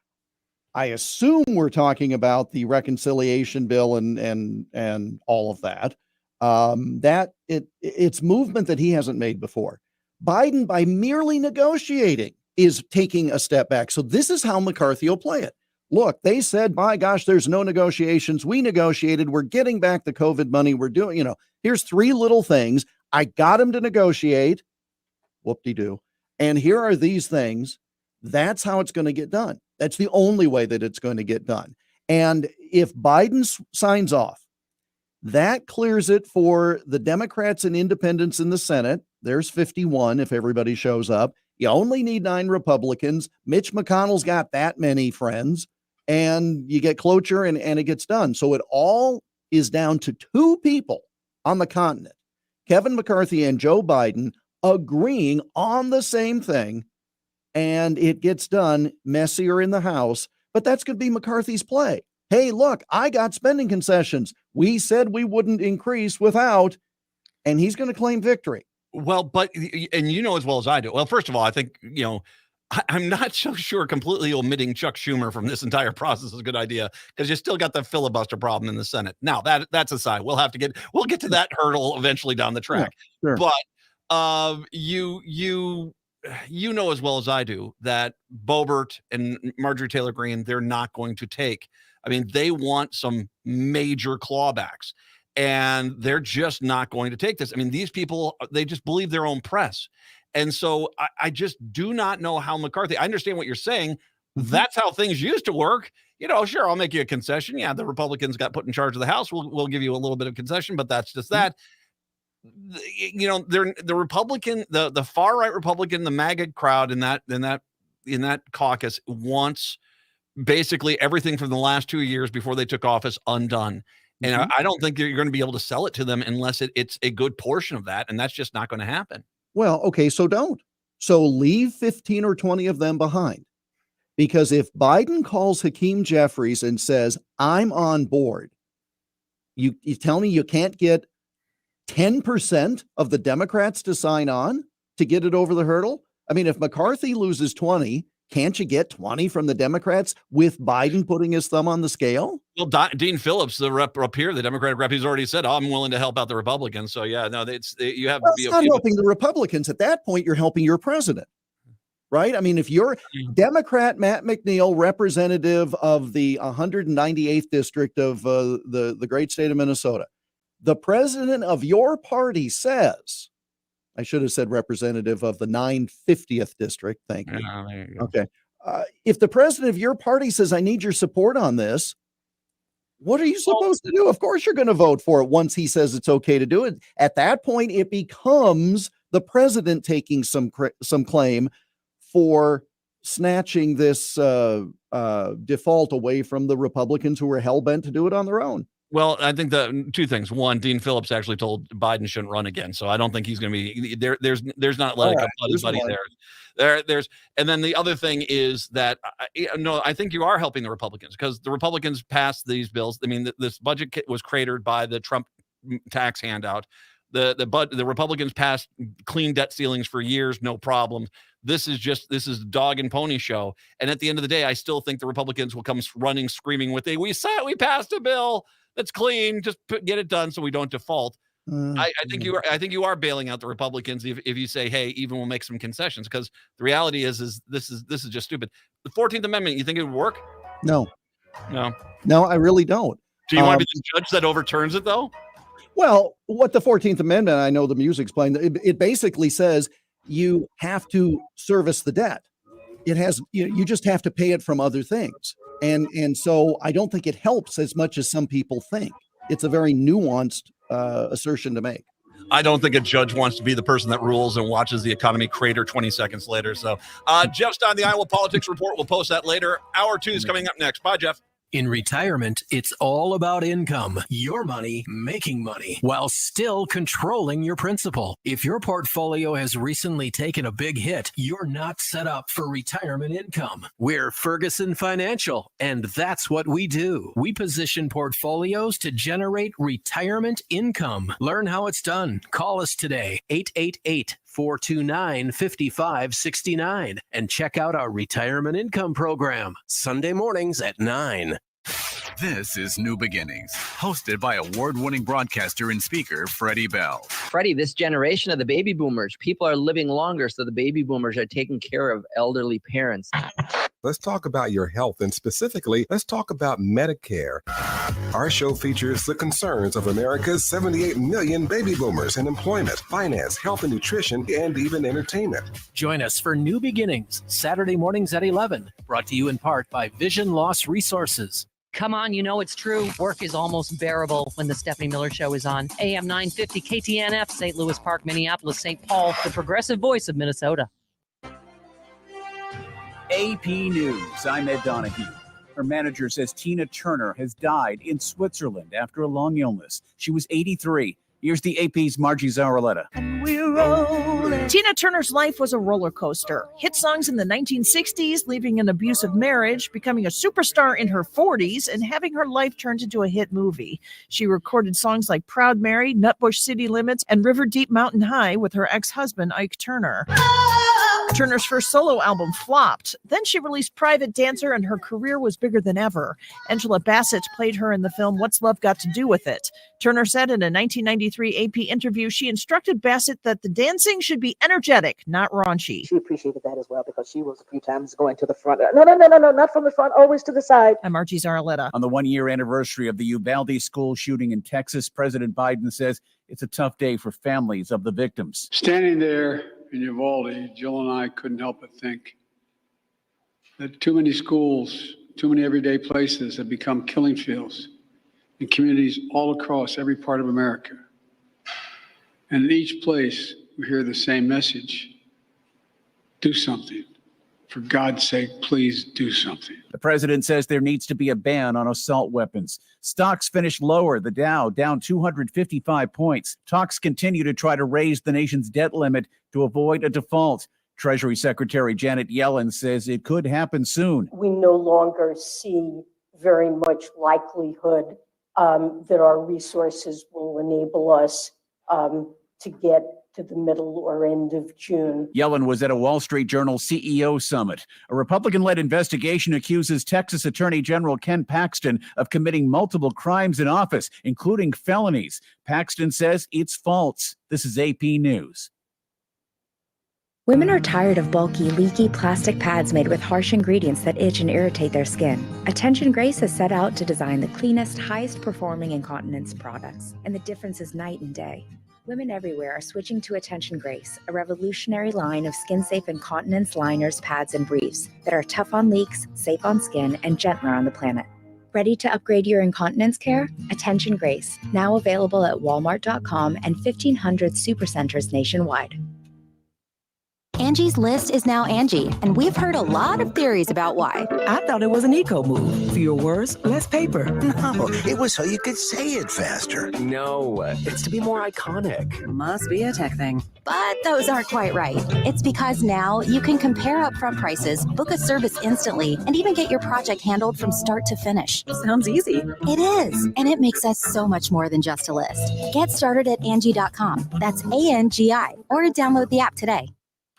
I assume we're talking about the reconciliation bill and all of that. It's movement that he hasn't made before. Biden, by merely negotiating, is taking a step back. So this is how McCarthy will play it. Look, they said, by gosh, there's no negotiations. We negotiated. We're getting back the COVID money. We're doing, here's three little things. I got him to negotiate. Whoop-de-doo. And here are these things. That's how it's going to get done. That's the only way that it's going to get done. And if Biden signs off, that clears it for the Democrats and independents in the Senate. There's 51 if everybody shows up. You only need 9 Republicans. Mitch McConnell's got that many friends, and you get cloture and it gets done. So it all is down to 2 people on the continent, Kevin McCarthy and Joe Biden, agreeing on the same thing, and it gets done. Messier in the House, but that's going to be McCarthy's play. Hey, look, I got spending concessions. We said we wouldn't increase without, and he's going to claim victory. Well, but, and you know as well as I do. Well, first of all, I think, I'm not so sure completely omitting Chuck Schumer from this entire process is a good idea, because you still got the filibuster problem in the Senate. Now that's aside. We'll get to that hurdle eventually down the track. Yeah, sure. But you know as well as I do that Boebert and Marjorie Taylor Greene, they're not going to take. I mean, they want some major clawbacks. And they're just not going to take this. I mean, these people, they just believe their own press. And so I just do not know how McCarthy, I understand what you're saying. Mm-hmm. That's how things used to work. Sure, I'll make you a concession. Yeah, the Republicans got put in charge of the House. We'll give you a little bit of concession, but that's just that. They're the Republican, the far right Republican, the MAGA crowd in that caucus wants basically everything from the last 2 years before they took office undone. And I don't think you're going to be able to sell it to them unless it's a good portion of that. And that's just not going to happen. Well, okay, so don't. So leave 15 or 20 of them behind. Because if Biden calls Hakeem Jeffries and says, I'm on board, you tell me you can't get 10% of the Democrats to sign on to get it over the hurdle? I mean, if McCarthy loses 20, can't you get 20 from the Democrats with Biden putting his thumb on the scale? Well, Dean Phillips, the rep up here, the Democratic rep, he's already said, I'm willing to help out the Republicans. So, yeah, no, you have to be not helping the Republicans. At that point, you're helping your president, right? I mean, if you're Democrat Matt McNeil, representative of the 198th district of the great state of Minnesota, the president of your party says, I should have said representative of the 950th district. Thank you. There you go. Okay. If the president of your party says, I need your support on this, what are you supposed to do? Of course, you're going to vote for it once he says it's okay to do it. At that point, it becomes the president taking some claim for snatching this default away from the Republicans who were hell-bent to do it on their own. Well, I think the 2 things. One, Dean Phillips actually told Biden shouldn't run again, so I don't think he's going to be there. There's not let it go, buddy there. There's, and then the other thing is that I think you are helping the Republicans, because the Republicans passed these bills. I mean, this budget was cratered by the Trump tax handout. The Republicans passed clean debt ceilings for years, no problems. This is dog and pony show. And at the end of the day, I still think the Republicans will come running, screaming with we passed a bill that's clean. Just get it done so we don't default. I think you are bailing out the Republicans if you say, hey, even we'll make some concessions, because the reality is this is just stupid. The 14th Amendment, you think it would work? No, I really don't. Do you want to be the judge that overturns it though? Well, what the 14th Amendment, I know the music's playing, it basically says you have to service the debt. It has, you just have to pay it from other things. And so I don't think it helps as much as some people think. It's a very nuanced assertion to make. I don't think a judge wants to be the person that rules and watches the economy crater 20 seconds later. So Jeff's on the Iowa Politics Report. We'll post that later. Hour 2 is coming up next. Bye, Jeff. In retirement, it's all about income, your money making money, while still controlling your principal. If your portfolio has recently taken a big hit, you're not set up for retirement income. We're Ferguson Financial, and that's what we do. We position portfolios to generate retirement income. Learn how it's done. Call us today, 888-429-5569, and check out our retirement income program, Sunday mornings at 9. This is New Beginnings, hosted by award-winning broadcaster and speaker Freddie Bell. Freddie, this generation of the baby boomers, people are living longer, so the baby boomers are taking care of elderly parents. Let's talk about your health, and specifically, let's talk about Medicare. Our show features the concerns of America's 78 million baby boomers in employment, finance, health and nutrition, and even entertainment. Join us for New Beginnings, Saturday mornings at 11, brought to you in part by Vision Loss Resources. Come on, you know it's true. Work is almost bearable when the Stephanie Miller Show is on. AM 950 KTNF, St. Louis Park, Minneapolis, St. Paul, the progressive voice of Minnesota. AP News, I'm Ed Donahue. Her manager says Tina Turner has died in Switzerland after a long illness. She was 83. Here's the AP's Margie Zaraletta. Tina Turner's life was a roller coaster. Hit songs in the 1960s, leaving an abusive marriage, becoming a superstar in her 40s, and having her life turned into a hit movie. She recorded songs like Proud Mary, Nutbush City Limits, and River Deep Mountain High with her ex-husband, Ike Turner. Turner's first solo album flopped. Then she released Private Dancer, and her career was bigger than ever. Angela Bassett played her in the film What's Love Got to Do with It? Turner said in a 1993 AP interview she instructed Bassett that the dancing should be energetic, not raunchy. She appreciated that as well, because she was a few times going to the front. No, not from the front, always to the side. I'm Margie Zaraletta. On the one-year anniversary of the Uvalde school shooting in Texas, President Biden says it's a tough day for families of the victims. Standing there in Uvalde, Jill and I couldn't help but think that too many schools, too many everyday places have become killing fields in communities all across every part of America. And in each place, we hear the same message: do something. For God's sake, please do something. The president says there needs to be a ban on assault weapons. Stocks finished lower, the Dow down 255 points. Talks continue to try to raise the nation's debt limit to avoid a default. Treasury Secretary Janet Yellen says it could happen soon. We no longer see very much likelihood that our resources will enable us to get to the middle or end of June. Yellen was at a Wall Street Journal CEO summit. A Republican-led investigation accuses Texas Attorney General Ken Paxton of committing multiple crimes in office, including felonies. Paxton says it's false. This is AP News. Women are tired of bulky, leaky plastic pads made with harsh ingredients that itch and irritate their skin. Attention Grace has set out to design the cleanest, highest performing incontinence products, and the difference is night and day. Women everywhere are switching to Attention Grace, a revolutionary line of skin-safe incontinence liners, pads, and briefs that are tough on leaks, safe on skin, and gentler on the planet. Ready to upgrade your incontinence care? Attention Grace, now available at walmart.com and 1,500 supercenters nationwide. Angie's List is now Angie, and we've heard a lot of theories about why. I thought it was an eco move. Fewer words, less paper. No, it was so you could say it faster. No, it's to be more iconic. Must be a tech thing. But those aren't quite right. It's because now you can compare upfront prices, book a service instantly, and even get your project handled from start to finish. Sounds easy. It is, and it makes us so much more than just a list. Get started at Angie.com. That's ANGI, or download the app today.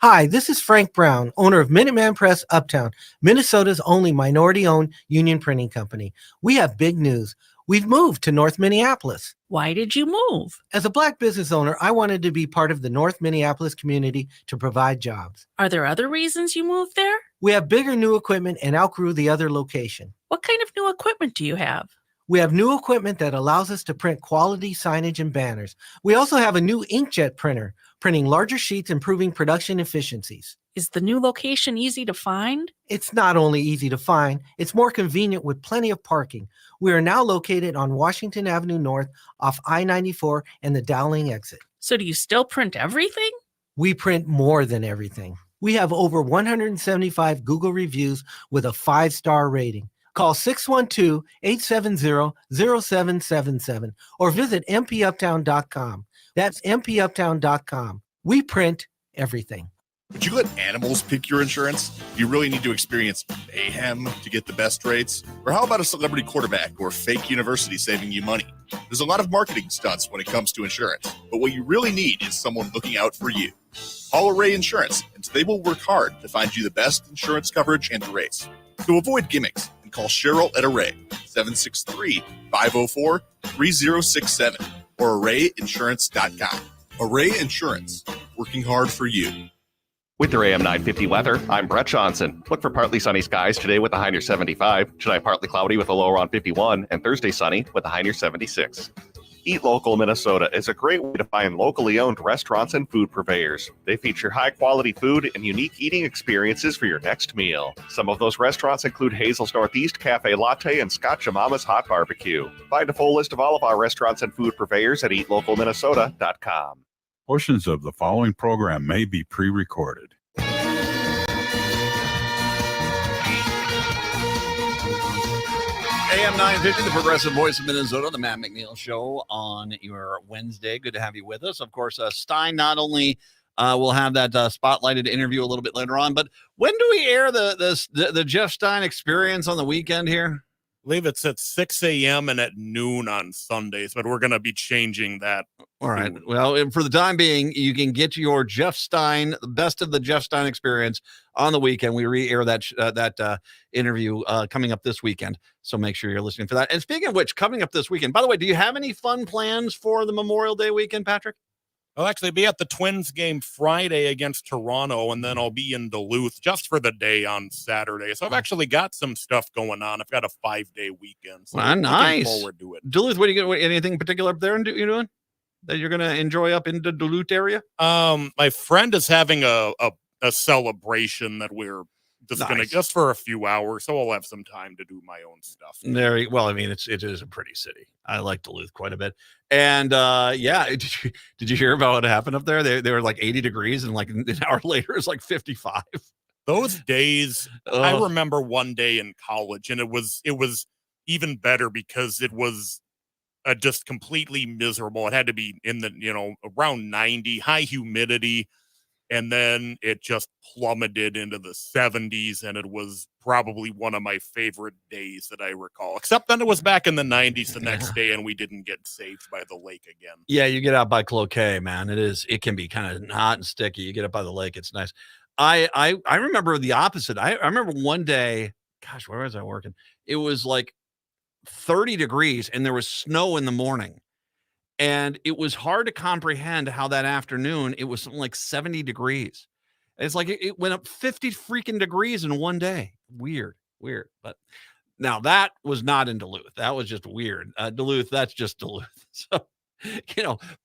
Hi, this is Frank Brown, owner of Minuteman Press Uptown, Minnesota's only minority-owned union printing company. We have big news. We've moved to North Minneapolis. Why did you move? As a Black business owner, I wanted to be part of the North Minneapolis community to provide jobs. Are there other reasons you moved there? We have bigger new equipment and outgrew the other location. What kind of new equipment do you have? We have new equipment that allows us to print quality signage and banners. We also have a new inkjet printer, printing larger sheets, improving production efficiencies. Is the new location easy to find? It's not only easy to find, it's more convenient with plenty of parking. We are now located on Washington Avenue North off I-94 and the Dowling exit. So do you still print everything? We print more than everything. We have over 175 Google reviews with a 5-star rating. Call 612-870-0777 or visit mpuptown.com. That's mpuptown.com. We print everything. Would you let animals pick your insurance? Do you really need to experience mayhem to get the best rates? Or how about a celebrity quarterback or fake university saving you money? There's a lot of marketing stunts when it comes to insurance, but what you really need is someone looking out for you. Call Array Insurance, and they will work hard to find you the best insurance coverage and rates. So avoid gimmicks and call Cheryl at Array, 763-504-3067 or arrayinsurance.com. Array Insurance, working hard for you. With your AM 950 weather, I'm Brett Johnson. Look for partly sunny skies today with a high near 75. Tonight, partly cloudy with a low around 51. And Thursday, sunny with a high near 76. Eat Local Minnesota is a great way to find locally owned restaurants and food purveyors. They feature high-quality food and unique eating experiences for your next meal. Some of those restaurants include Hazel's Northeast Cafe Latte and Scotch Mama's Hot Barbecue. Find a full list of all of our restaurants and food purveyors at eatlocalminnesota.com. Portions of the following program may be pre-recorded. AM 950, the progressive voice of Minnesota, the Matt McNeil Show on your Wednesday. Good to have you with us. Of course, Stein not only will have that spotlighted interview a little bit later on, but when do we air the Jeff Stein Experience on the weekend here? I believe it's at 6 a.m. and at noon on Sundays, but we're going to be changing that. All right. Well, and for the time being, you can get your Jeff Stein, the best of the Jeff Stein Experience on the weekend. We re-air that interview coming up this weekend, so make sure you're listening for that. And speaking of which, coming up this weekend, by the way, do you have any fun plans for the Memorial Day weekend, Patrick? I'll actually be at the Twins game Friday against Toronto, and then I'll be in Duluth just for the day on Saturday. So I've actually got some stuff going on. I've got a 5-day weekend. So Nice. Looking forward to it. Duluth, what do you get? Anything particular up there you're doing that you're going to enjoy up in the Duluth area? My friend is having a celebration that we're just for a few hours, so I'll have some time to do my own stuff. Well, I mean, it is a pretty city. I like Duluth quite a bit. And did you hear about what happened up there? They were like 80 degrees, and like an hour later it's like 55. Those days, I remember one day in college, and it was even better because it was just completely miserable. It had to be in the around 90, high humidity. And then it just plummeted into the 70s, and it was probably one of my favorite days that I recall. Except then it was back in the 90s the next day, and we didn't get saved by the lake again. Yeah, you get out by Cloquet, man. It can be kind of hot and sticky. You get up by the lake, it's nice. I remember the opposite. I remember one day, gosh, where was I working? It was like 30 degrees, and there was snow in the morning. And it was hard to comprehend how that afternoon it was something like 70 degrees. It's like it went up 50 freaking degrees in one day. Weird. But now that was not in Duluth. That was just weird. Duluth, that's just Duluth. So,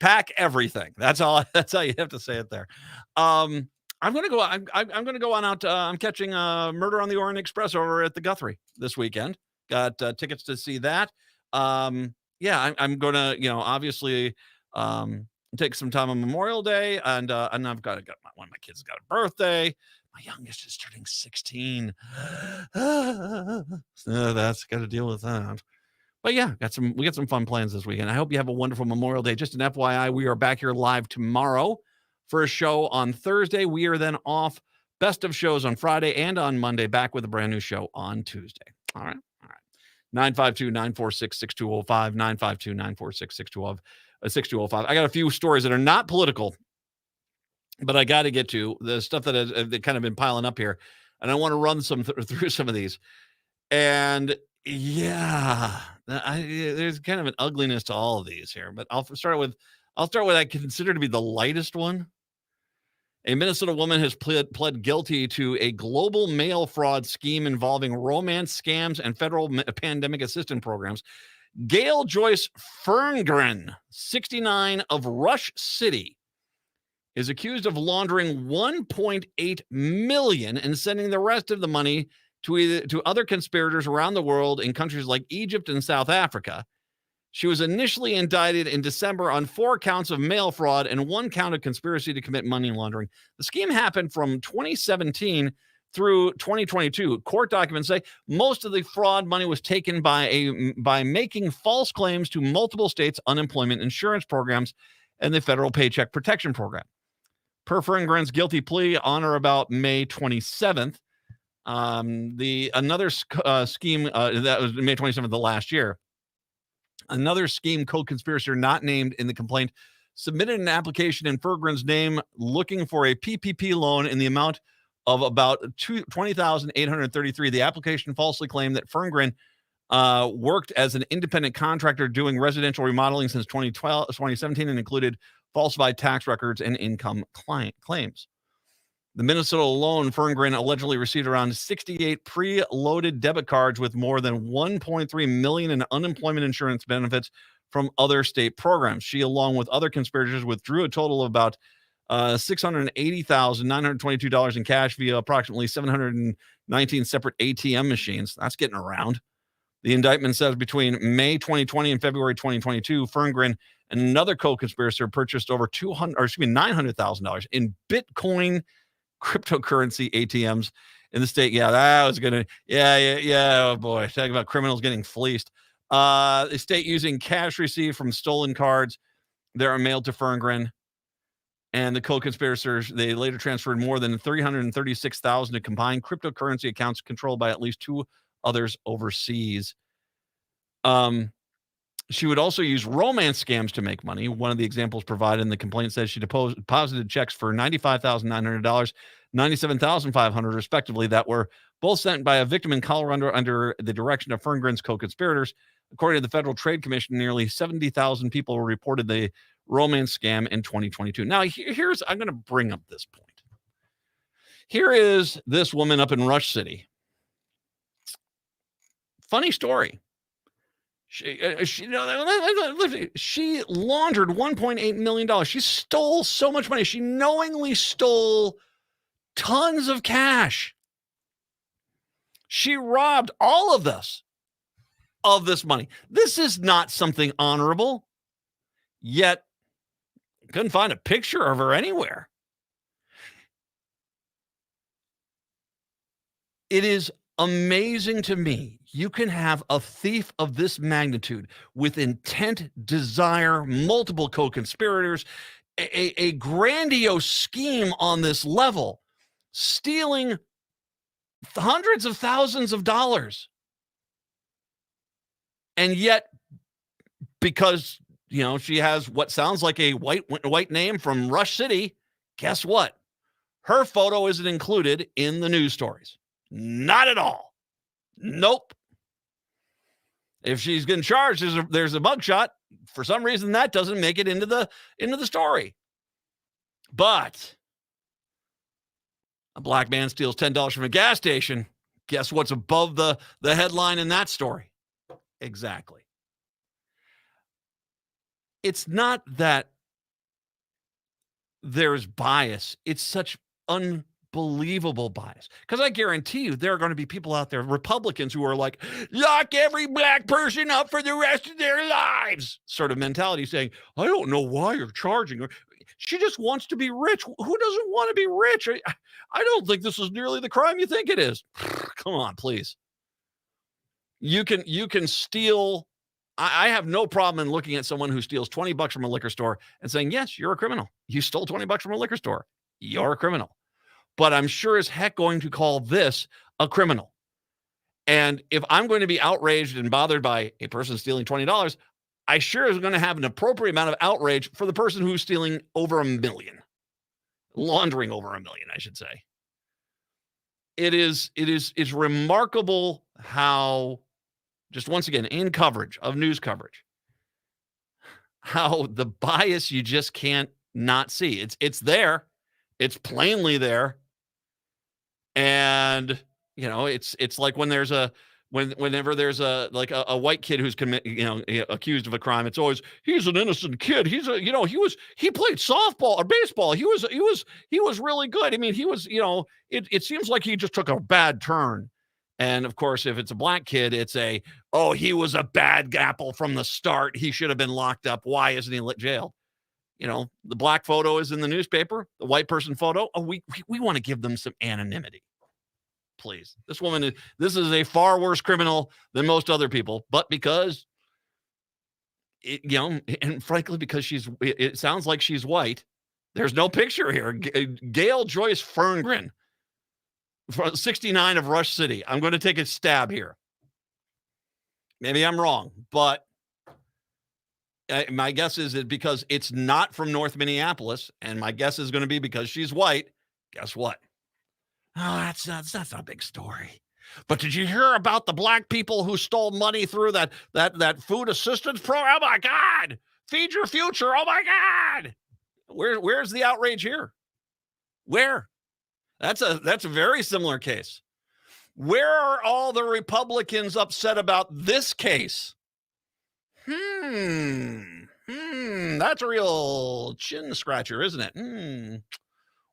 pack everything. That's how you have to say it there. I'm going to go. I'm going to go on out. I'm catching Murder on the Orient Express over at the Guthrie this weekend. Got tickets to see that. Yeah, I'm going to, obviously take some time on Memorial Day, and I've got one of my kids has got a birthday. My youngest is turning 16. So that's got to deal with that. But yeah, we got some fun plans this weekend. I hope you have a wonderful Memorial Day. Just an FYI, we are back here live tomorrow for a show on Thursday. We are then off. Best of shows on Friday and on Monday. Back with a brand new show on Tuesday. All right. 952-946-6205. 952-946-6205. I got a few stories that are not political, but I got to get to the stuff that has kind of been piling up here, and I want to run through some of these. And yeah, there's kind of an ugliness to all of these here, but I'll start with I consider to be the lightest one. A Minnesota woman has pled guilty to a global mail fraud scheme involving romance scams and federal pandemic assistance programs. Gail Joyce Ferngren, 69, of Rush City, is accused of laundering $1.8 million and sending the rest of the money to other conspirators around the world in countries like Egypt and South Africa. She was initially indicted in December on 4 counts of mail fraud and 1 count of conspiracy to commit money laundering. The scheme happened from 2017 through 2022. Court documents say most of the fraud money was taken by making false claims to multiple states' unemployment insurance programs and the federal Paycheck Protection Program. Per Ferngren's guilty plea on or about May 27th, another scheme that was May 27th of last year. Another scheme co-conspirator not named in the complaint submitted an application in Ferngren's name looking for a PPP loan in the amount of about $20,833. The application falsely claimed that Ferngren worked as an independent contractor doing residential remodeling since 2017 and included falsified tax records and income claims. The Minnesota alone, Ferngren allegedly received around 68 pre-loaded debit cards with more than $1.3 million in unemployment insurance benefits from other state programs. She, along with other conspirators, withdrew a total of about $680,922 in cash via approximately 719 separate ATM machines. That's getting around. The indictment says between May 2020 and February 2022, Ferngren and another co-conspirator purchased over $900,000 in Bitcoin cryptocurrency ATMs in the state. Yeah, that was gonna. Yeah. Oh boy, talking about criminals getting fleeced. The state using cash received from stolen cards that are mailed to Ferngren, and the co-conspirators. They later transferred more than $336,000 to combined cryptocurrency accounts controlled by at least 2 others overseas. She would also use romance scams to make money. One of the examples provided in the complaint says she deposited checks for $95,900, $97,500, respectively, that were both sent by a victim in Colorado under the direction of Ferngren's co-conspirators. According to the Federal Trade Commission, nearly 70,000 people reported the romance scam in 2022. Now, I'm going to bring up this point. Here is this woman up in Rush City. Funny story. She laundered $1.8 million. She stole so much money. She knowingly stole tons of cash. She robbed all of this money. This is not something honorable. Yet, couldn't find a picture of her anywhere. It is amazing to me. You can have a thief of this magnitude with intent, desire, multiple co-conspirators, a grandiose scheme on this level, stealing hundreds of thousands of dollars. And yet, because, she has what sounds like a white name from Rush City, guess what? Her photo isn't included in the news stories. Not at all. Nope. If she's getting charged, there's a mugshot. For some reason, that doesn't make it into the story. But a black man steals $10 from a gas station. Guess what's above the headline in that story? Exactly. It's not that there's bias. It's such unbelievable bias. Because I guarantee you there are going to be people out there, Republicans, who are like, lock every black person up for the rest of their lives sort of mentality, saying, I don't know why you're charging her. She just wants to be rich. Who doesn't want to be rich? I don't think this is nearly the crime you think it is. Come on, please. You can steal. I have no problem in looking at someone who steals $20 from a liquor store and saying, yes, you're a criminal. You stole $20 from a liquor store. You're a criminal. But I'm sure as heck going to call this a criminal. And if I'm going to be outraged and bothered by a person stealing $20, I sure is going to have an appropriate amount of outrage for the person who's stealing over $1 million. Laundering over $1 million, I should say. It's remarkable how, just once again, in coverage of news coverage, how the bias you just can't not see. It's there. It's plainly there. And, you know, it's like when there's whenever there's a white kid who's accused of a crime, it's always, he's an innocent kid. He played softball or baseball. He was really good. I mean, he was, it seems like he just took a bad turn. And of course, if it's a black kid, it's he was a bad apple from the start. He should have been locked up. Why isn't he jailed? The black photo is in the newspaper, the white person photo. Oh, we want to give them some anonymity. Please. This is a far worse criminal than most other people, but because and frankly, because it sounds like she's white. There's no picture here. Gail Joyce Ferngren, 69 of Rush City. I'm going to take a stab here. Maybe I'm wrong, but my guess is that because it's not from North Minneapolis, and my guess is going to be because she's white. Guess what? Oh, that's not a big story. But did you hear about the black people who stole money through that food assistance program? Oh my God! Feed your future. Oh my God! Where's the outrage here? Where? That's a very similar case. Where are all the Republicans upset about this case? That's a real chin scratcher, isn't it?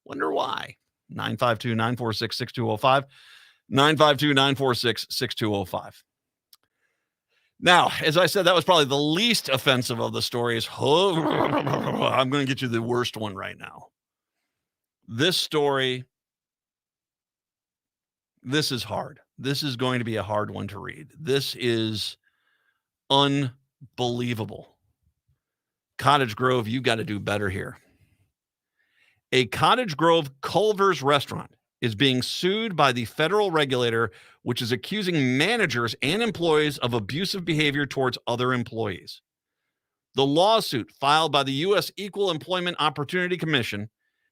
Wonder why. 952-946-6205. 952-946-6205. Now, as I said, that was probably the least offensive of the stories. I'm going to get you the worst one right now. This story, this is hard. This is going to be a hard one to read. This is unbelievable. Cottage Grove, you got to do better here. A Cottage Grove Culver's restaurant is being sued by the federal regulator, which is accusing managers and employees of abusive behavior towards other employees. The lawsuit filed by the U.S. Equal Employment Opportunity Commission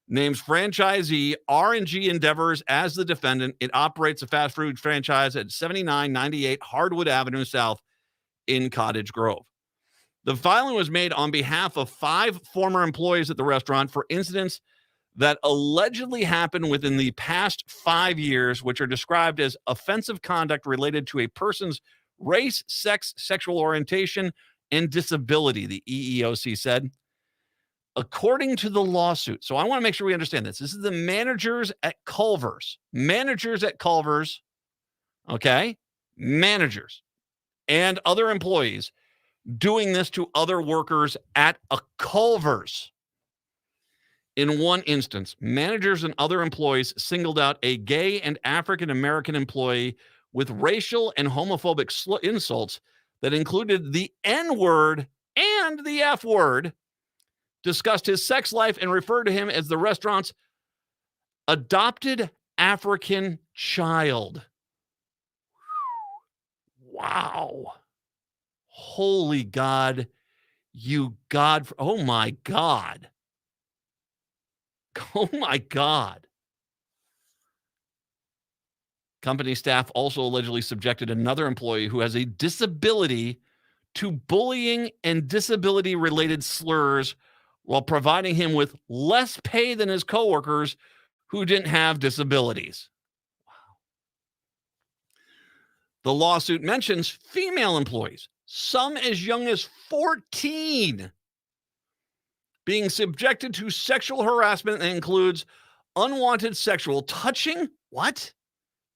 names franchisee R&G Endeavors as the defendant. It operates a fast food franchise at 7998 Hardwood Avenue South in Cottage Grove. The filing was made on behalf of 5 former employees at the restaurant for incidents that allegedly happened within the past 5 years, which are described as offensive conduct related to a person's race, sex, sexual orientation, and disability, the EEOC said. According to the lawsuit, so I want to make sure we understand this. This is the managers at Culver's. Managers at Culver's, okay? Managers and other employees doing this to other workers at a Culver's. In one instance, managers and other employees singled out a gay and African-American employee with racial and homophobic insults that included the N-word and the F-word, discussed his sex life, and referred to him as the restaurant's adopted African child. Wow. Holy God. Oh my God. Oh my God. Company staff also allegedly subjected another employee who has a disability to bullying and disability-related slurs while providing him with less pay than his coworkers who didn't have disabilities. Wow. The lawsuit mentions female employees, some as young as 14, being subjected to sexual harassment that includes unwanted sexual touching, what?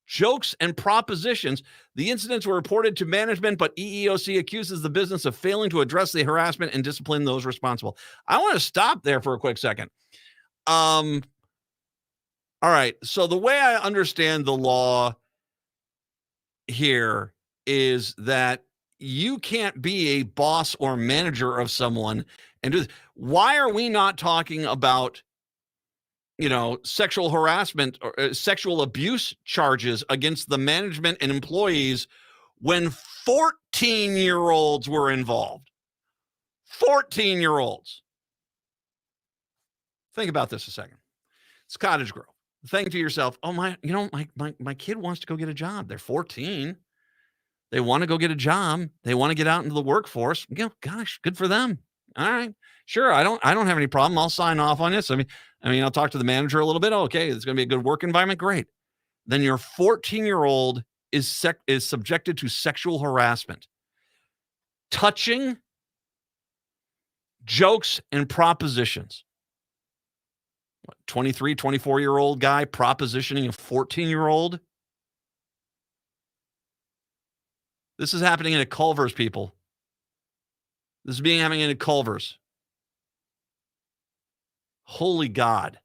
Jokes and propositions. The incidents were reported to management, but EEOC accuses the business of failing to address the harassment and discipline those responsible. I want to stop there for a quick second. All right. So the way I understand the law here is that you can't be a boss or manager of someone and do this. Why are we not talking about, sexual harassment or sexual abuse charges against the management and employees when 14-year-olds were involved? 14-year-olds. Think about this a second. It's Cottage Grove. Think to yourself, oh, my kid wants to go get a job. They're 14. They want to go get a job. They want to get out into the workforce. Gosh, good for them. All right. Sure. I don't have any problem. I'll sign off on this. I mean, I'll talk to the manager a little bit. Okay, it's going to be a good work environment. Great. Then your 14-year-old is subjected to sexual harassment, touching, jokes, and propositions. 23, 24-year-old guy propositioning a 14-year-old. This is happening in a Culver's, people. This is happening in a Culver's. Holy God.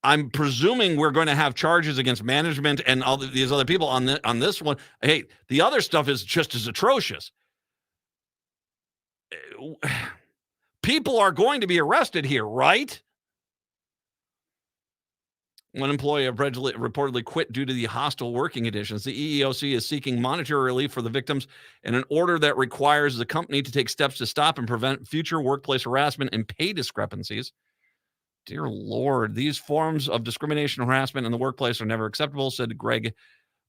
I'm presuming we're going to have charges against management and all these other people on this one. Hey, the other stuff is just as atrocious. People are going to be arrested here, right? One employee reportedly quit due to the hostile working conditions. The EEOC is seeking monetary relief for the victims and an order that requires the company to take steps to stop and prevent future workplace harassment and pay discrepancies. Dear Lord, these forms of discrimination and harassment in the workplace are never acceptable, said Greg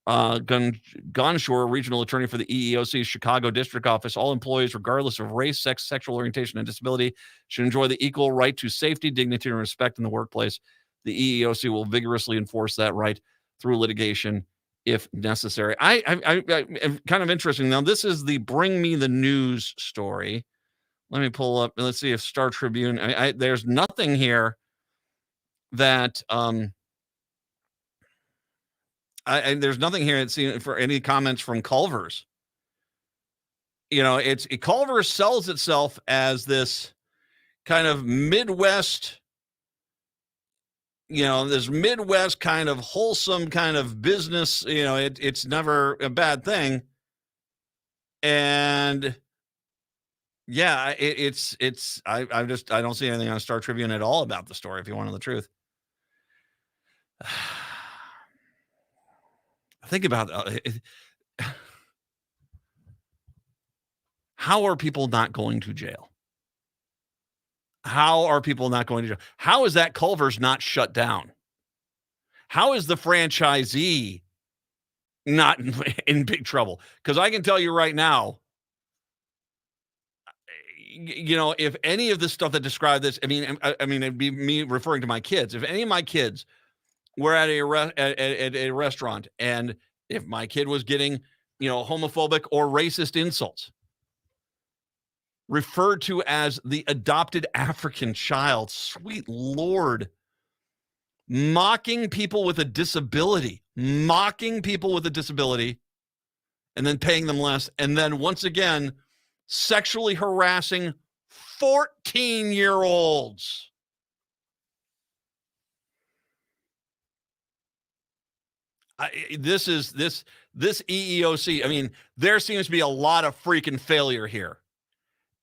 Gonshore, regional attorney for the EEOC's Chicago district office. All employees, regardless of race, sex, sexual orientation, and disability, should enjoy the equal right to safety, dignity, and respect in the workplace. The EEOC will vigorously enforce that right through litigation if necessary. I kind of interesting. Now, this is the Bring Me the News story. Let me pull up. Let's see if Star Tribune. There's nothing here that there's nothing here for any comments from Culver's. Culver's sells itself as this kind of Midwest. This Midwest kind of wholesome kind of business, it's never a bad thing. And yeah, I don't see anything on Star Tribune at all about the story, if you want to know the truth. Think about how are people not going to jail? How are people not going to jail? How is that Culver's not shut down? How is the franchisee not in big trouble? Because I can tell you right now, if any of the stuff that described this, I mean, it'd be me referring to my kids. If any of my kids were at a restaurant, and if my kid was getting, homophobic or racist insults, referred to as the adopted African child, sweet Lord, mocking people with a disability, and then paying them less, and then once again, sexually harassing 14-year-olds. This EEOC, I mean, there seems to be a lot of freaking failure here.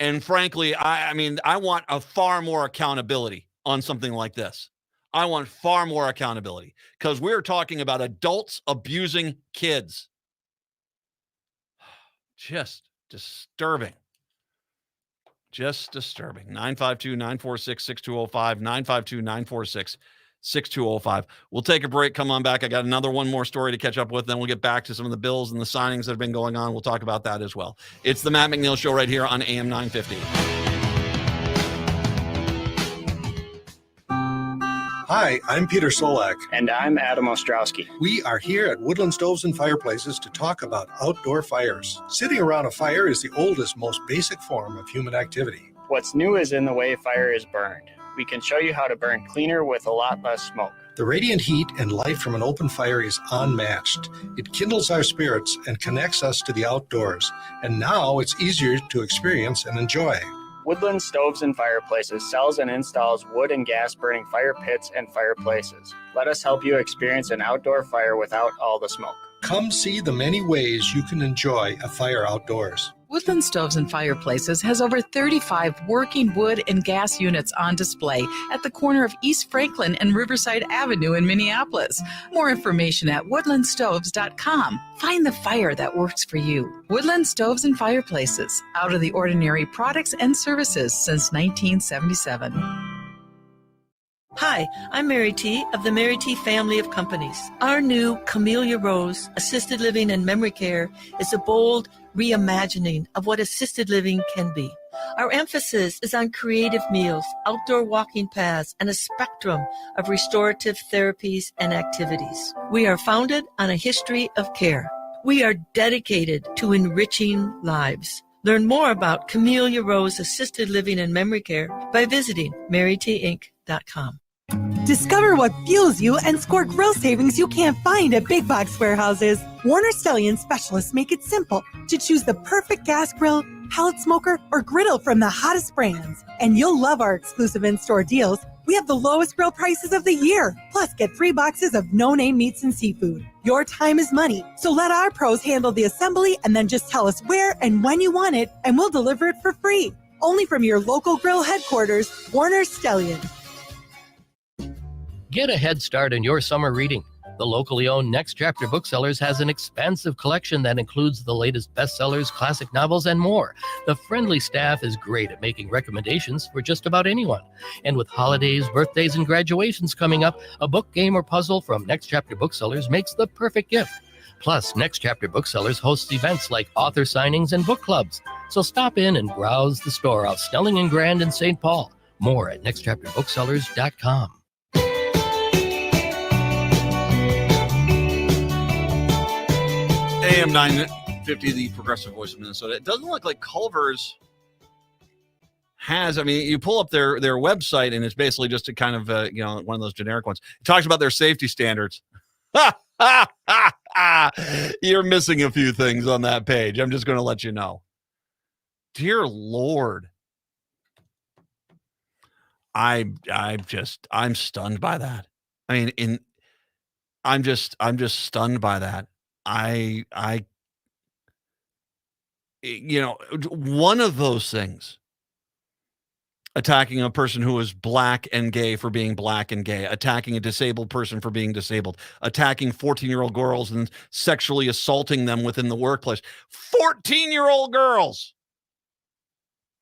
And frankly, I want a far more accountability on something like this. I want far more accountability because we're talking about adults abusing kids. Just disturbing. 952-946-6205, 952-946-6205. We'll take a break. Come on back. I got one more story to catch up with. Then we'll get back to some of the bills and the signings that have been going on. We'll talk about that as well. It's the Matt McNeil Show right here on AM 950. Hi, I'm Peter Solak. And I'm Adam Ostrowski. We are here at Woodland Stoves and Fireplaces to talk about outdoor fires. Sitting around a fire is the oldest, most basic form of human activity. What's new is in the way fire is burned. We can show you how to burn cleaner with a lot less smoke. The radiant heat and light from an open fire is unmatched. It kindles our spirits and connects us to the outdoors. And now it's easier to experience and enjoy. Woodland Stoves and Fireplaces sells and installs wood and gas burning fire pits and fireplaces. Let us help you experience an outdoor fire without all the smoke. Come see the many ways you can enjoy a fire outdoors. Woodland Stoves and Fireplaces has over 35 working wood and gas units on display at the corner of East Franklin and Riverside Avenue in Minneapolis. More information at woodlandstoves.com. Find the fire that works for you. Woodland Stoves and Fireplaces, out of the ordinary products and services since 1977. Hi, I'm Mary T. of the Mary T. family of companies. Our new Camellia Rose Assisted Living and Memory Care is a bold reimagining of what assisted living can be. Our emphasis is on creative meals, outdoor walking paths, and a spectrum of restorative therapies and activities. We are founded on a history of care. We are dedicated to enriching lives. Learn more about Camellia Rose Assisted Living and Memory Care by visiting marytinc.com. Discover what fuels you and score grill savings you can't find at big box warehouses. Warner Stellian specialists make it simple to choose the perfect gas grill, pellet smoker, or griddle from the hottest brands. And you'll love our exclusive in-store deals. We have the lowest grill prices of the year. Plus, get 3 boxes of no-name meats and seafood. Your time is money, so let our pros handle the assembly and then just tell us where and when you want it, and we'll deliver it for free. Only from your local grill headquarters, Warner Stellian. Get a head start in your summer reading. The locally owned Next Chapter Booksellers has an expansive collection that includes the latest bestsellers, classic novels, and more. The friendly staff is great at making recommendations for just about anyone. And with holidays, birthdays, and graduations coming up, a book, game, or puzzle from Next Chapter Booksellers makes the perfect gift. Plus, Next Chapter Booksellers hosts events like author signings and book clubs. So stop in and browse the store off Snelling and Grand in St. Paul. More at nextchapterbooksellers.com. AM 950, the progressive voice of Minnesota. It doesn't look like Culver's has, I mean, you pull up their website and it's basically just a kind of, one of those generic ones. It talks about their safety standards. You're missing a few things on that page. I'm just going to let you know. Dear Lord. I'm stunned by that. I mean, I'm just stunned by that. One of those things, attacking a person who is black and gay for being black and gay, attacking a disabled person for being disabled, attacking 14-year-old girls and sexually assaulting them within the workplace. 14-year-old girls.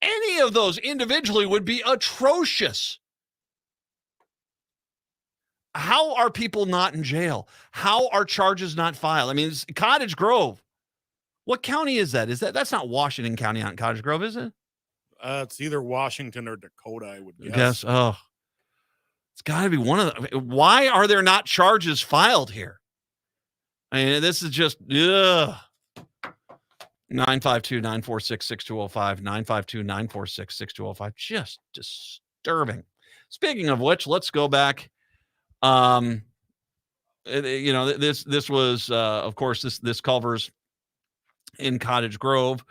Any of those individually would be atrocious. How are people not in jail? How are charges not filed? I mean, it's Cottage Grove. What county is that? That's not Washington County out in Cottage Grove, is it? It's either Washington or Dakota, I would guess. Yes. Oh, it's got to be one of them. Why are there not charges filed here? I mean, this is just, ugh. 952-946-6205, 952-946-6205. Just disturbing. Speaking of which, let's go back. This was, of course, this Culver's in Cottage Grove.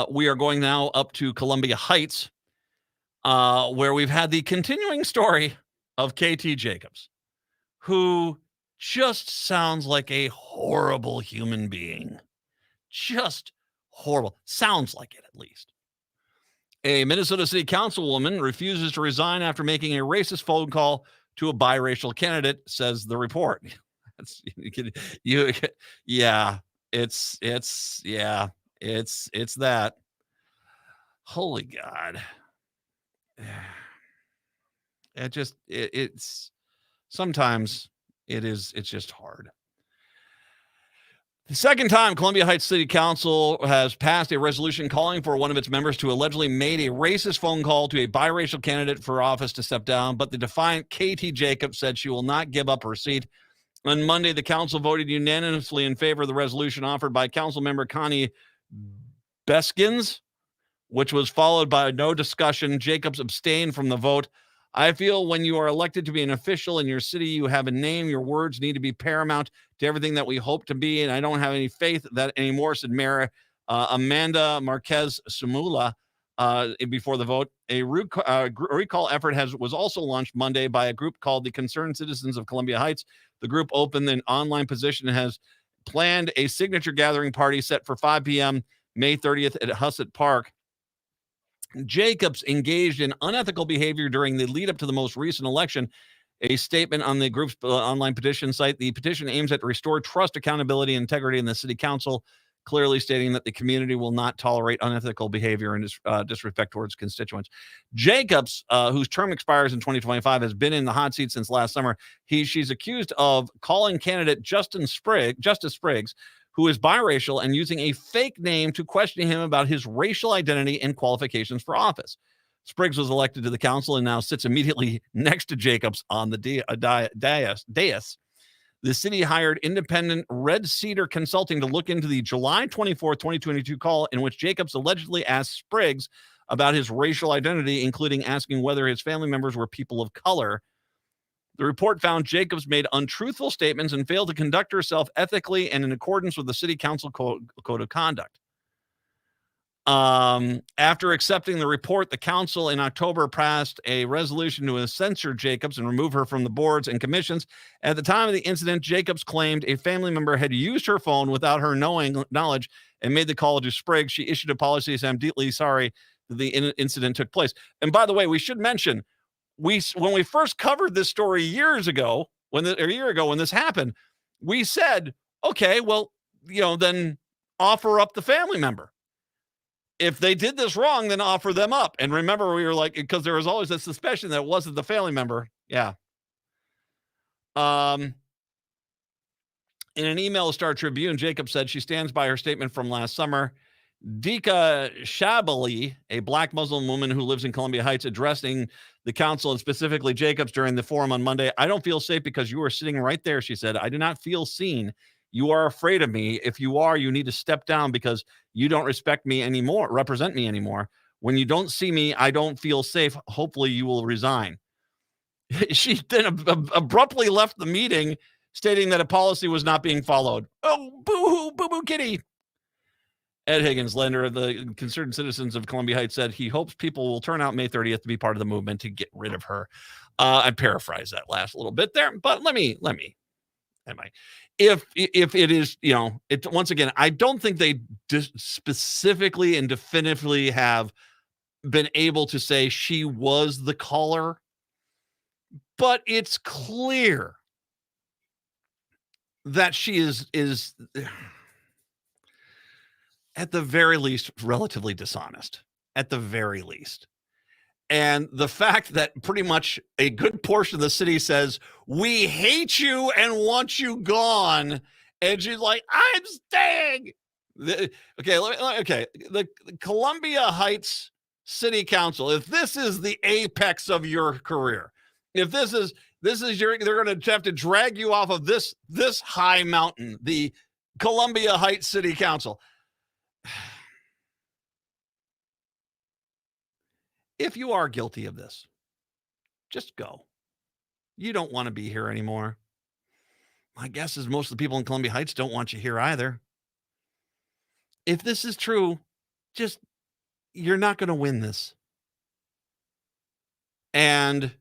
We are going now up to Columbia Heights, where we've had the continuing story of KT Jacobs, who just sounds like a horrible human being. Just horrible. Sounds like it, at least. A Minnesota City Councilwoman refuses to resign after making a racist phone call to a biracial candidate, says the report. It's that. Holy God. It's sometimes it's just hard. The second time, Columbia Heights City Council has passed a resolution calling for one of its members to allegedly made a racist phone call to a biracial candidate for office to step down, but the defiant KT Jacobs said she will not give up her seat. On Monday, the council voted unanimously in favor of the resolution offered by council member Connie Beskins, which was followed by no discussion. Jacobs abstained from the vote. I feel when you are elected to be an official in your city, you have a name. Your words need to be paramount to everything that we hope to be. And I don't have any faith that anymore, said Mayor Amanda Marquez Sumula before the vote. A recall effort was also launched Monday by a group called the Concerned Citizens of Columbia Heights. The group opened an online petition and has planned a signature gathering party set for 5 p.m. May 30th at Hussett Park. Jacobs engaged in unethical behavior during the lead up to the most recent election. A statement on the group's online petition site. The petition aims at restore trust, accountability, and integrity in the city council, clearly stating that the community will not tolerate unethical behavior and disrespect towards constituents. Jacobs, whose term expires in 2025, has been in the hot seat since last summer. She's accused of calling candidate Justice Spriggs, who is biracial, and using a fake name to question him about his racial identity and qualifications for office. Spriggs was elected to the council and now sits immediately next to Jacobs on the dais. The city hired independent Red Cedar Consulting to look into the July 24th, 2022 call in which Jacobs allegedly asked Spriggs about his racial identity, including asking whether his family members were people of color. The report found Jacobs made untruthful statements and failed to conduct herself ethically and in accordance with the city council code of conduct. After accepting the report, the council in October passed a resolution to censure Jacobs and remove her from the boards and commissions. At the time of the incident, Jacobs claimed a family member had used her phone without her knowledge and made the call to Spriggs. She issued a policy saying, "I'm deeply sorry that the incident took place." And by the way, we should mention, when we first covered this story a year ago when this happened, we said, okay, well, then offer up the family member. If they did this wrong, then offer them up. And remember, we were like, because there was always a suspicion that it wasn't the family member. Yeah. In an email to Star Tribune, Jacob said she stands by her statement from last summer. Dika Shabali, a black Muslim woman who lives in Columbia Heights, addressing the council and specifically Jacobs during the forum on Monday. "I don't feel safe because you are sitting right there," she said. "I do not feel seen. You are afraid of me. If you are, you need to step down because you don't represent me anymore. When you don't see me, I don't feel safe. Hopefully you will resign." She then abruptly left the meeting, stating that a policy was not being followed. Oh, boo-hoo, boo-boo kitty. Ed Higgins, lender of the Concerned Citizens of Columbia Heights, said he hopes people will turn out May 30th to be part of the movement to get rid of her. I paraphrased that last little bit there, but if it is, once again, I don't think they specifically and definitively have been able to say she was the caller, but it's clear that she is at the very least relatively dishonest, at the very least. And the fact that pretty much a good portion of the city says, "We hate you and want you gone," and she's like, "I'm staying." The Columbia Heights City Council, if this is the apex of your career, if this is they're going to have to drag you off of this high mountain, the Columbia Heights City Council. If you are guilty of this, just go. You don't want to be here anymore. My guess is most of the people in Columbia Heights don't want you here either. If this is true, you're not going to win this. And,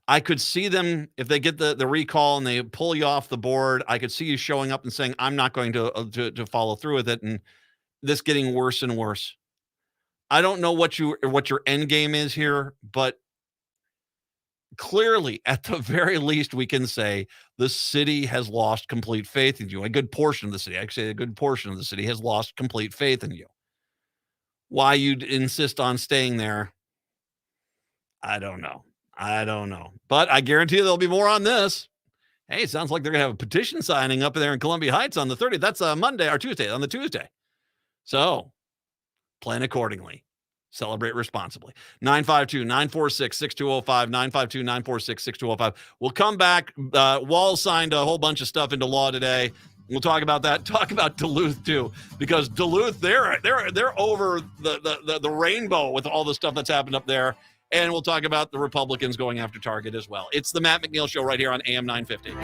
I could see them, if they get the recall and they pull you off the board, I could see you showing up and saying, "I'm not going to follow through with it," and this getting worse and worse. I don't know what your end game is here, but clearly, at the very least, we can say the city has lost complete faith in you. A good portion of the city, actually, a good portion of the city has lost complete faith in you. Why you'd insist on staying there, I don't know. But I guarantee you there'll be more on this. Hey, it sounds like they're going to have a petition signing up there in Columbia Heights on the 30th. That's Monday or Tuesday, on the Tuesday. So plan accordingly. Celebrate responsibly. 952-946-6205, 952-946-6205. We'll come back. Wall signed a whole bunch of stuff into law today. We'll talk about that. Talk about Duluth too, because Duluth, they're over the rainbow with all the stuff that's happened up there. And we'll talk about the Republicans going after Target as well. It's the Matt McNeil Show right here on AM 950.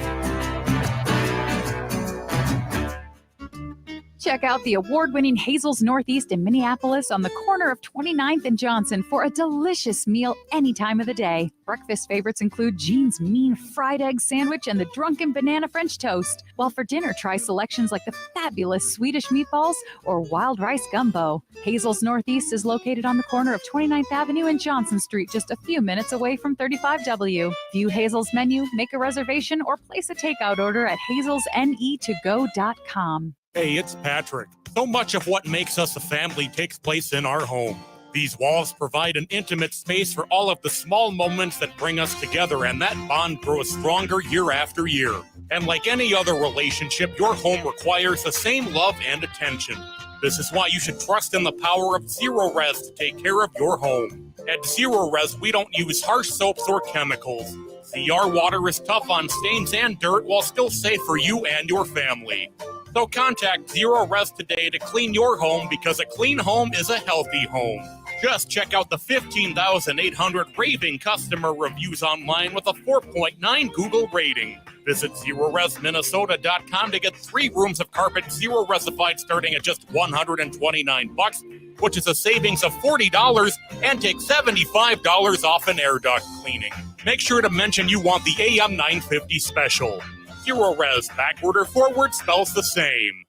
Check out the award-winning Hazel's Northeast in Minneapolis on the corner of 29th and Johnson for a delicious meal any time of the day. Breakfast favorites include Jean's Mean Fried Egg Sandwich and the Drunken Banana French Toast. While for dinner, try selections like the fabulous Swedish meatballs or wild rice gumbo. Hazel's Northeast is located on the corner of 29th Avenue and Johnson Street, just a few minutes away from 35W. View Hazel's menu, make a reservation, or place a takeout order at hazelsnetogo.com. Hey, it's Patrick. So much of what makes us a family takes place in our home. These walls provide an intimate space for all of the small moments that bring us together, and that bond grows stronger year after year. And like any other relationship, your home requires the same love and attention. This is why you should trust in the power of Zero Res to take care of your home. At Zero Res, we don't use harsh soaps or chemicals. CR water is tough on stains and dirt while still safe for you and your family. So contact Zero Res today to clean your home, because a clean home is a healthy home. Just check out the 15,800 raving customer reviews online with a 4.9 Google rating. Visit ZeroResMinnesota.com to get 3 rooms of carpet Zero Resified starting at just $129, which is a savings of $40, and take $75 off an air duct cleaning. Make sure to mention you want the AM 950 special. Zero Res, backward or forward, spells the same.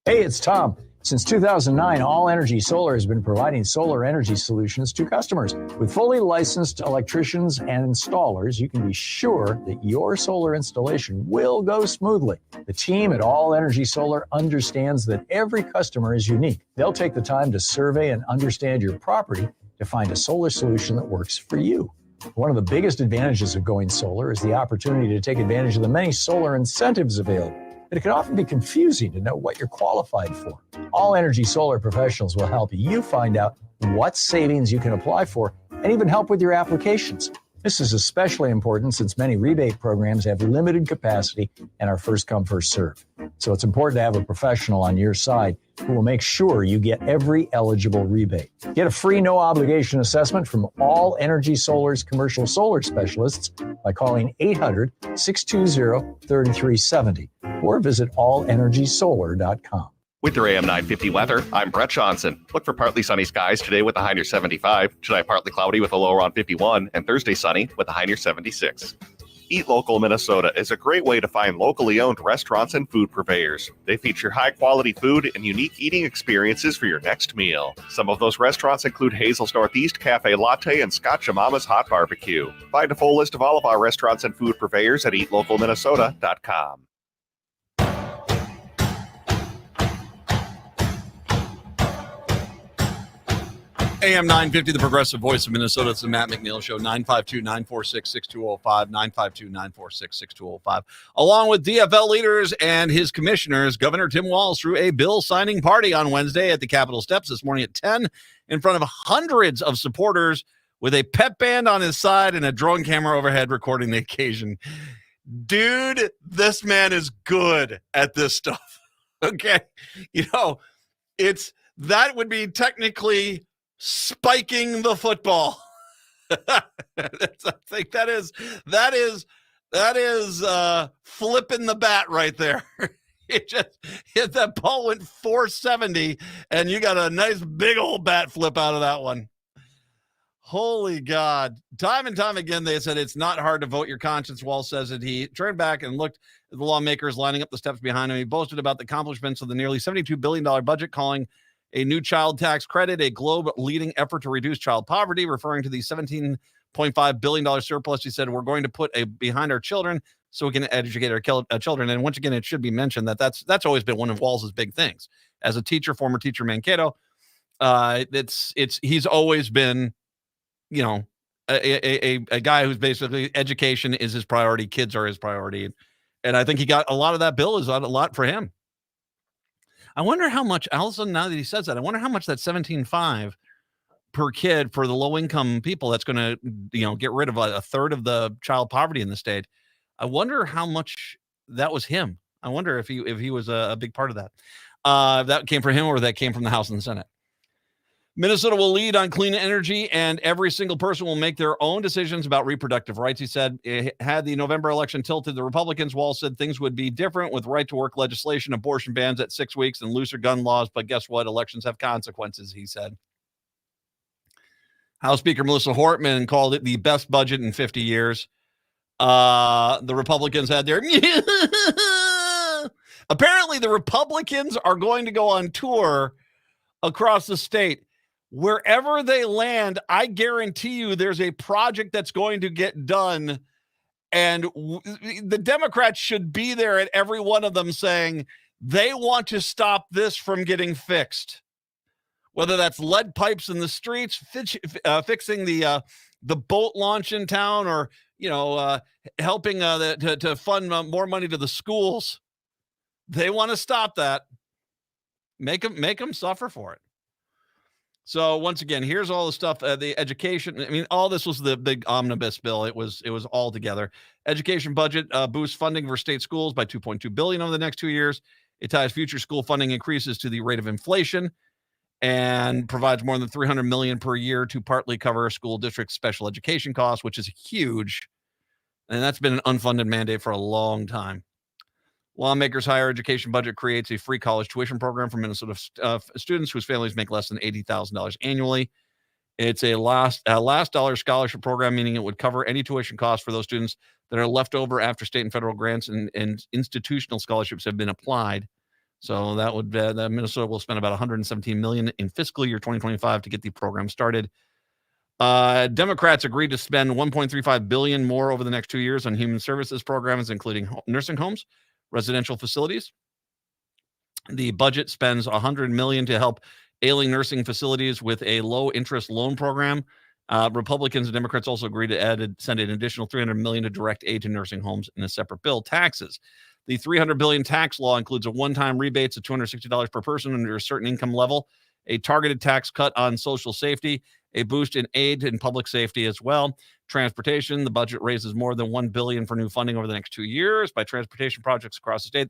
Hey, it's Tom. Since 2009, All Energy Solar has been providing solar energy solutions to customers. With fully licensed electricians and installers, you can be sure that your solar installation will go smoothly. The team at All Energy Solar understands that every customer is unique. They'll take the time to survey and understand your property to find a solar solution that works for you. One of the biggest advantages of going solar is the opportunity to take advantage of the many solar incentives available. But it can often be confusing to know what you're qualified for. All Energy Solar professionals will help you find out what savings you can apply for and even help with your applications. This is especially important since many rebate programs have limited capacity and are first come, first serve. So it's important to have a professional on your side who will make sure you get every eligible rebate. Get a free no obligation assessment from All Energy Solar's commercial solar specialists by calling 800-620-3370 or visit allenergysolar.com. With your AM 950 weather, I'm Brett Johnson. Look for partly sunny skies today with a high near 75. Tonight, partly cloudy with a low around 51. And Thursday, sunny with a high near 76. Eat Local Minnesota is a great way to find locally owned restaurants and food purveyors. They feature high-quality food and unique eating experiences for your next meal. Some of those restaurants include Hazel's Northeast Cafe Latte and Scotch Mama's Hot Barbecue. Find a full list of all of our restaurants and food purveyors at eatlocalminnesota.com. AM 950, the progressive voice of Minnesota. It's the Matt McNeil Show, 952-946-6205, 952-946-6205. Along with DFL leaders and his commissioners, Governor Tim Walz threw a bill signing party on Wednesday at the Capitol steps this morning at 10 in front of hundreds of supporters with a pep band on his side and a drone camera overhead recording the occasion. Dude, this man is good at this stuff. Okay. You know, that would be technically spiking the football. I think that is flipping the bat right there. It just hit that ball, went 470, and you got a nice big old bat flip out of that one. Holy God. Time and time again, they said it's not hard to vote your conscience. Walz says that he turned back and looked at the lawmakers lining up the steps behind him. He boasted about the accomplishments of the nearly $72 billion budget, calling a new child tax credit a globe-leading effort to reduce child poverty, referring to the $17.5 billion surplus. He said, we're going to put behind our children so we can educate our children. And once again, it should be mentioned that that's always been one of Walz's big things. As a teacher, former teacher Mankato, he's always been, you know, a guy who's basically education is his priority. Kids are his priority. And I think he got a lot of that bill is a lot for him. I wonder how much, also now that he says that, I wonder how much that $17.5 per kid for the low income people that's going to, you know, get rid of a third of the child poverty in the state. I wonder how much that was him. I wonder if he was a big part of that. That came from him or that came from the House and the Senate. Minnesota will lead on clean energy, and every single person will make their own decisions about reproductive rights, he said. Had the November election tilted the Republicans, Walz said things would be different with right-to-work legislation, abortion bans at 6 weeks, and looser gun laws. But guess what? Elections have consequences, he said. House Speaker Melissa Hortman called it the best budget in 50 years. The Republicans had their... Apparently, the Republicans are going to go on tour across the state. Wherever they land, I guarantee you there's a project that's going to get done. And the Democrats should be there at every one of them saying they want to stop this from getting fixed. Whether that's lead pipes in the streets, fixing the boat launch in town, or, helping to fund more money to the schools. They want to stop that. Make them suffer for it. So once again, here's all the stuff, the education. I mean, all this was the big omnibus bill. It was all together. Education budget boosts funding for state schools by $2.2 billion over the next 2 years. It ties future school funding increases to the rate of inflation and provides more than $300 million per year to partly cover school districts' special education costs, which is huge. And that's been an unfunded mandate for a long time. Lawmakers' higher education budget creates a free college tuition program for Minnesota students whose families make less than $80,000 annually. It's a last dollar scholarship program, meaning it would cover any tuition costs for those students that are left over after state and federal grants and institutional scholarships have been applied. So that would Minnesota will spend about $117 million in fiscal year 2025 to get the program started. Democrats agreed to spend $1.35 billion more over the next 2 years on human services programs, including nursing homes, residential facilities. The budget spends $100 million to help ailing nursing facilities with a low-interest loan program. Republicans and Democrats also agreed to send an additional $300 million to direct aid to nursing homes in a separate bill. Taxes. The $300 billion tax law includes a one-time rebates of $260 per person under a certain income level, a targeted tax cut on social safety, a boost in aid and public safety as well. Transportation, the budget raises more than $1 billion for new funding over the next 2 years by transportation projects across the state.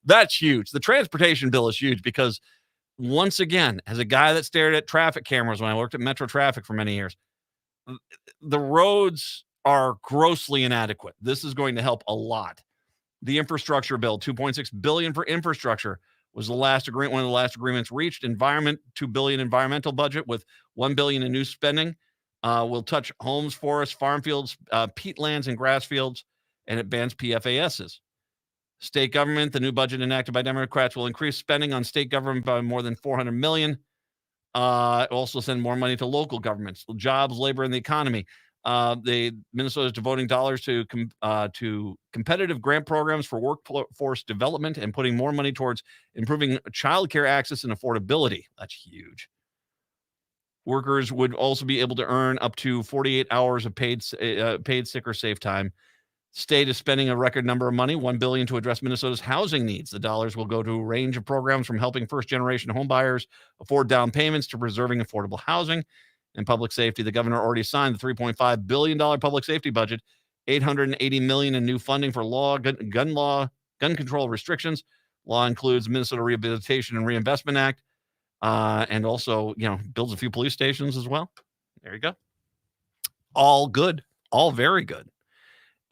That's huge. The transportation bill is huge because, once again, as a guy that stared at traffic cameras when I worked at Metro Traffic for many years, the roads are grossly inadequate. This is going to help a lot. The infrastructure bill, $2.6 billion for infrastructure, was one of the last agreements reached. Environment, $2 billion environmental budget with $1 billion in new spending. Will touch homes, forests, farm fields, peatlands, and grass fields, and it bans PFASs. State government, the new budget enacted by Democrats will increase spending on state government by more than $400 million. Also send more money to local governments, jobs, labor, and the economy. Minnesota is devoting dollars to competitive grant programs for workforce development and putting more money towards improving childcare access and affordability. That's huge. Workers would also be able to earn up to 48 hours of paid sick or safe time. State is spending a record number of money, $1 billion, to address Minnesota's housing needs. The dollars will go to a range of programs from helping first-generation homebuyers afford down payments to preserving affordable housing and public safety. The governor already signed the $3.5 billion public safety budget, $880 million in new funding for gun control restrictions. Law includes Minnesota Rehabilitation and Reinvestment Act, and also, builds a few police stations as well. There you go. All good, all very good.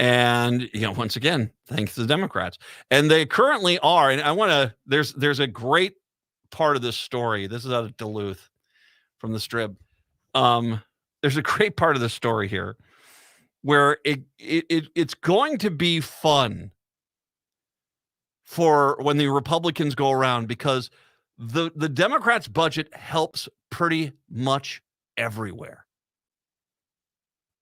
And, once again, thanks to the Democrats. And they currently are, and there's a great part of this story. This is out of Duluth from the Strib. There's a great part of the story here where it's going to be fun for when the Republicans go around, because the Democrats' budget helps pretty much everywhere.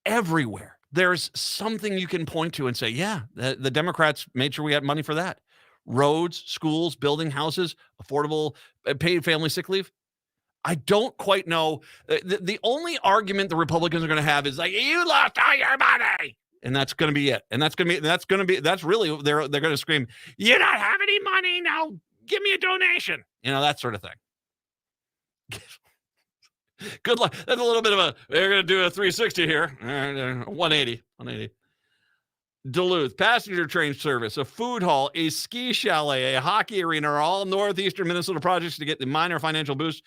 Everywhere. There's something you can point to and say, yeah, the Democrats made sure we had money for that. Roads, schools, building houses, affordable paid family sick leave. I don't quite know. The only argument the Republicans are going to have is like, you lost all your money. And that's going to be it. And that's really, they're going to scream, you don't have any money now. Give me a donation. That sort of thing. Good luck. That's a little bit of they're going to do a 360 here. 180. Duluth, passenger train service, a food hall, a ski chalet, a hockey arena are all northeastern Minnesota projects to get the major financial boost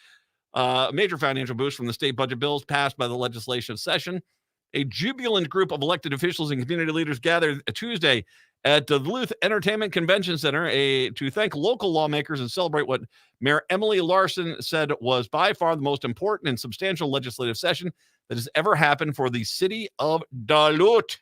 from the state budget bills passed by the legislative session. A jubilant group of elected officials and community leaders gathered Tuesday at the Duluth Entertainment Convention Center to thank local lawmakers and celebrate what Mayor Emily Larson said was by far the most important and substantial legislative session that has ever happened for the city of Duluth.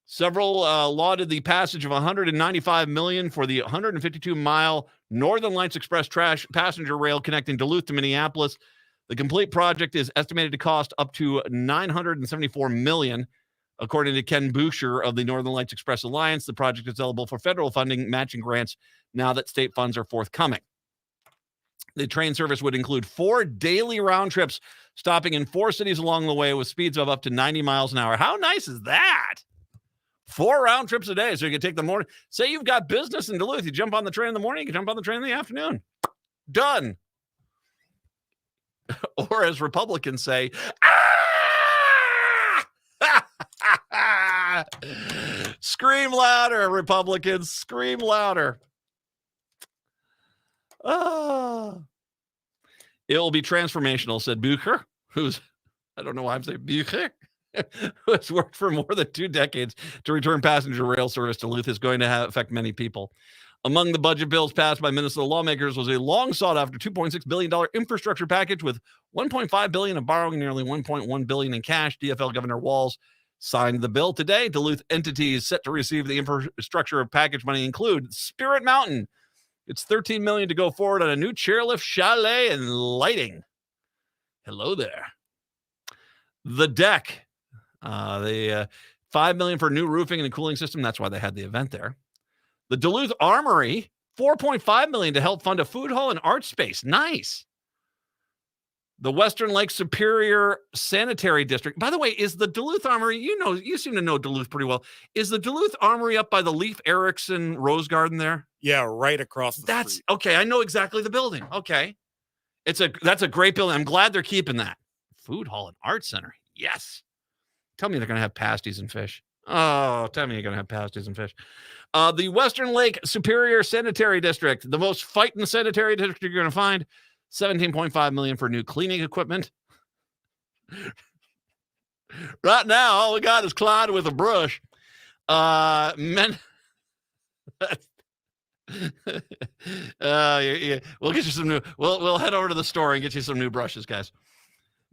Several lauded the passage of $195 million for the 152-mile Northern Lights Express passenger rail connecting Duluth to Minneapolis. The complete project is estimated to cost up to $974 million. According to Ken Boucher of the Northern Lights Express Alliance, the project is eligible for federal funding matching grants now that state funds are forthcoming. The train service would include 4 daily round trips, stopping in 4 cities along the way with speeds of up to 90 miles an hour. How nice is that? 4 round trips a day, so you can take the morning. Say you've got business in Duluth. You jump on the train in the morning, you can jump on the train in the afternoon. Done. Or as Republicans say, scream louder, Republicans, scream louder. It will be transformational, said Bucher, I don't know why I'm saying Bucher, who has worked for more than 2 decades to return passenger rail service to Duluth, is going to affect many people. Among the budget bills passed by Minnesota lawmakers was a long sought-after $2.6 billion infrastructure package with $1.5 billion of borrowing and nearly $1.1 billion in cash. DFL Governor Walz signed the bill today. Duluth entities set to receive the infrastructure package money include Spirit Mountain. It's $13 million to go forward on a new chairlift, chalet, and lighting. Hello there. The Deck. The $5 million for new roofing and a cooling system. That's why they had the event there. The Duluth Armory, $4.5 million to help fund a food hall and art space. Nice. The Western Lake Superior Sanitary District. By the way, is the Duluth Armory, you seem to know Duluth pretty well. Is the Duluth Armory up by the Leif Erikson Rose Garden there? Yeah, right across the street. Okay, I know exactly the building. Okay. That's a great building. I'm glad they're keeping that. Food hall and art center. Yes. Tell me they're going to have pasties and fish. Oh, tell me you're going to have pasties and fish. The Western Lake Superior Sanitary District, the most fighting sanitary district you're going to find, $17.5 million for new cleaning equipment. Right now, all we got is Clyde with a brush. Yeah. We'll get you some new. We'll head over to the store and get you some new brushes, guys.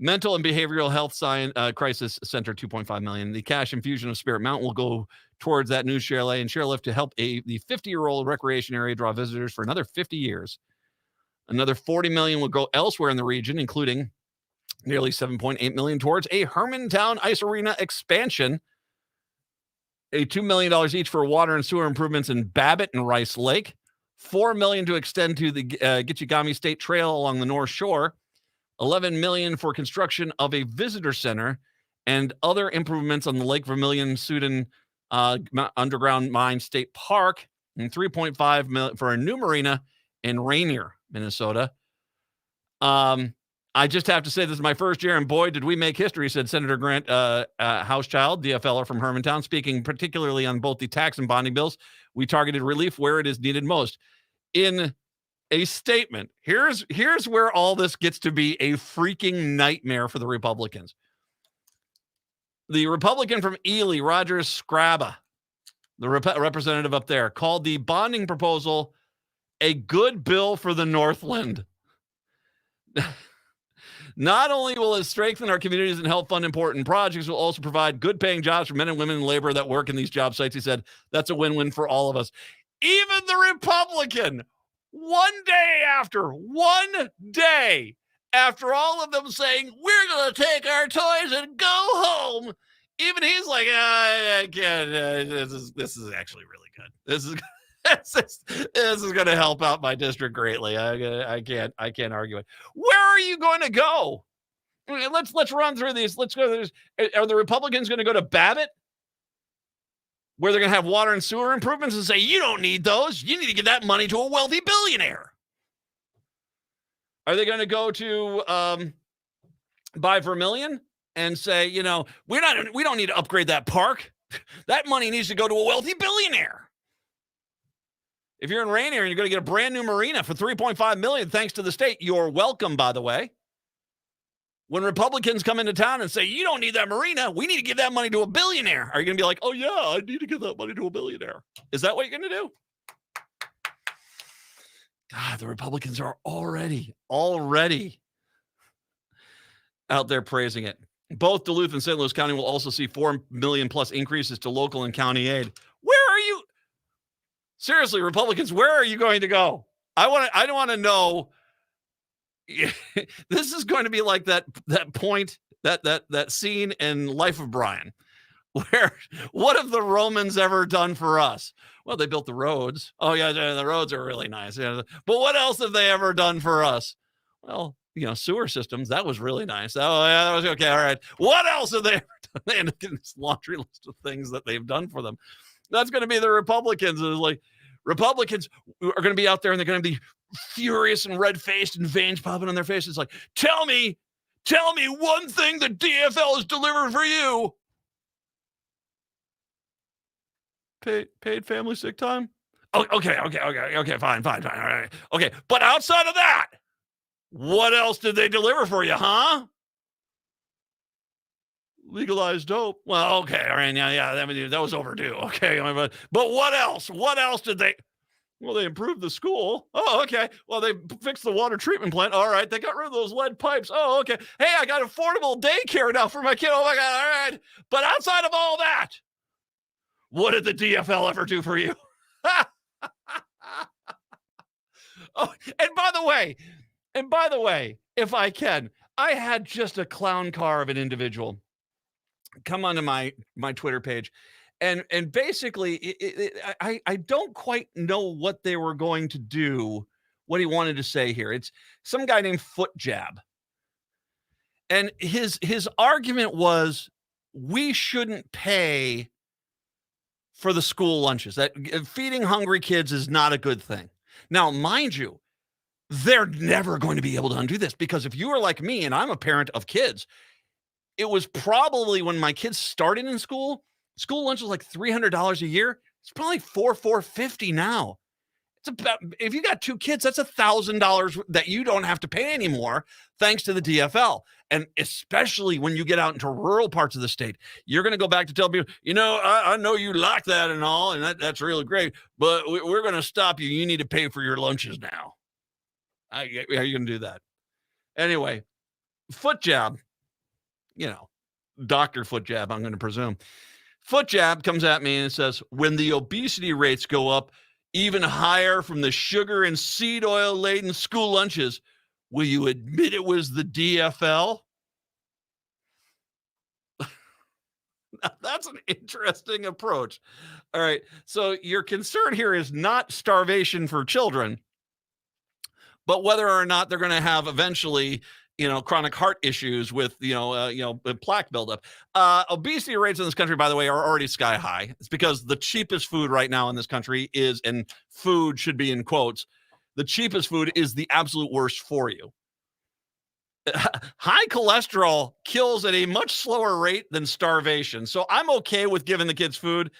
Mental and Behavioral Health Science Crisis Center, $2.5 million. The cash infusion of Spirit Mountain will go towards that new chalet and chairlift to help the 50-year-old recreation area draw visitors for another 50 years. Another $40 million will go elsewhere in the region, including nearly $7.8 million towards a Hermantown Ice Arena expansion, a $2 million each for water and sewer improvements in Babbitt and Rice Lake, $4 million to extend to the Gitchigami State Trail along the North Shore, $11 million for construction of a visitor center and other improvements on the Lake Vermilion Soudan Underground Mine State Park, and $3.5 million for a new marina in Rainier, Minnesota. I just have to say this is my first year, and boy, did we make history, said Senator Grant Housechild, DFLer from Hermantown, speaking particularly on both the tax and bonding bills. We targeted relief where it is needed most. In a statement, here's where all this gets to be a freaking nightmare for the Republicans. The Republican from Ely, Roger Scraba, the representative up there, called the bonding proposal a good bill for the Northland. Not only will it strengthen our communities and help fund important projects, it will also provide good paying jobs for men and women in labor that work in these job sites. He said, that's a win-win for all of us. Even the Republican, one day after all of them saying, we're going to take our toys and go home, even he's like, I can't, this is actually really good. This is going to help out my district greatly. I can't argue it. Where are you going to go? Let's run through these. Let's go through this. Are the Republicans going to go to Babbitt, where they're going to have water and sewer improvements, and say, you don't need those. You need to give that money to a wealthy billionaire? Are they going to go to by Vermilion and say, we don't need to upgrade that park. That money needs to go to a wealthy billionaire. If you're in Rainier and you're going to get a brand new marina for $3.5 million, thanks to the state, you're welcome, by the way. When Republicans come into town and say, you don't need that marina, we need to give that money to a billionaire. Are you going to be like, oh, yeah, I need to give that money to a billionaire? Is that what you're going to do? God, the Republicans are already out there praising it. Both Duluth and St. Louis County will also see $4 million plus increases to local and county aid. Where are you? Seriously, Republicans, where are you going to go? I want to know. This is going to be like that point, that scene in Life of Brian, where what have the Romans ever done for us? Well, they built the roads. Oh yeah, the roads are really nice. Yeah. But what else have they ever done for us? Well, sewer systems. That was really nice. Oh yeah, that was okay. All right. What else have they ever done? They end up getting this laundry list of things that they've done for them. That's going to be the Republicans. It's like Republicans are going to be out there and they're going to be furious and red-faced and veins popping on their faces. Like, tell me one thing the DFL has delivered for you. Paid family sick time? Oh, okay, fine. All right. Okay, but outside of that, what else did they deliver for you, huh? Legalized dope. Well, okay, all right, yeah, that was overdue. Okay, but what else? What else did they? Well, they improved the school. Oh, okay. Well, they fixed the water treatment plant. All right. They got rid of those lead pipes. Oh, okay. Hey, I got affordable daycare now for my kid. Oh, my God. All right. But outside of all that, what did the DFL ever do for you? Oh, and by the way, if I can, I had just a clown car of an individual come onto my Twitter page. And basically, I don't quite know what they were going to do, what he wanted to say here. It's some guy named Foot Jab. And his argument was we shouldn't pay for the school lunches. That feeding hungry kids is not a good thing. Now, mind you, they're never going to be able to undo this, because if you are like me and I'm a parent of kids, it was probably when my kids started in school lunch was like $300 a year. It's probably $450 now. It's about, if you got two kids, that's $1,000 that you don't have to pay anymore, thanks to the DFL. And especially when you get out into rural parts of the state, you're going to go back to tell people, I know you like that and all, and that's really great, but we're going to stop you. You need to pay for your lunches now. How are you going to do that? Anyway, Foot Jab, Dr. Foot Jab, I'm going to presume. Foot Jab comes at me and says, when the obesity rates go up even higher from the sugar and seed oil laden school lunches, will you admit it was the DFL? That's an interesting approach. All right. So your concern here is not starvation for children, but whether or not they're going to have eventually chronic heart issues with, plaque buildup. Obesity rates in this country, by the way, are already sky high. It's because the cheapest food right now in this country is, and food should be in quotes, the cheapest food is the absolute worst for you. High cholesterol kills at a much slower rate than starvation. So I'm okay with giving the kids food.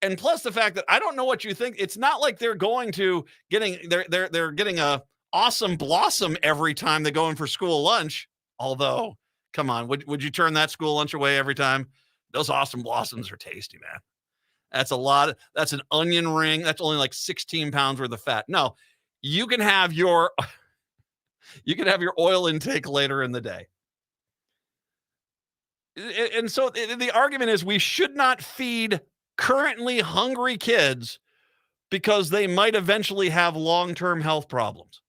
And plus the fact that I don't know what you think. It's not like they're going to they're getting a awesome blossom every time they go in for school lunch. Although, come on, would you turn that school lunch away every time? Those awesome blossoms are tasty, man. That's a lot. That's an onion ring. That's only like 16 pounds worth of fat. No, you can have your oil intake later in the day. And so the argument is we should not feed currently hungry kids because they might eventually have long-term health problems.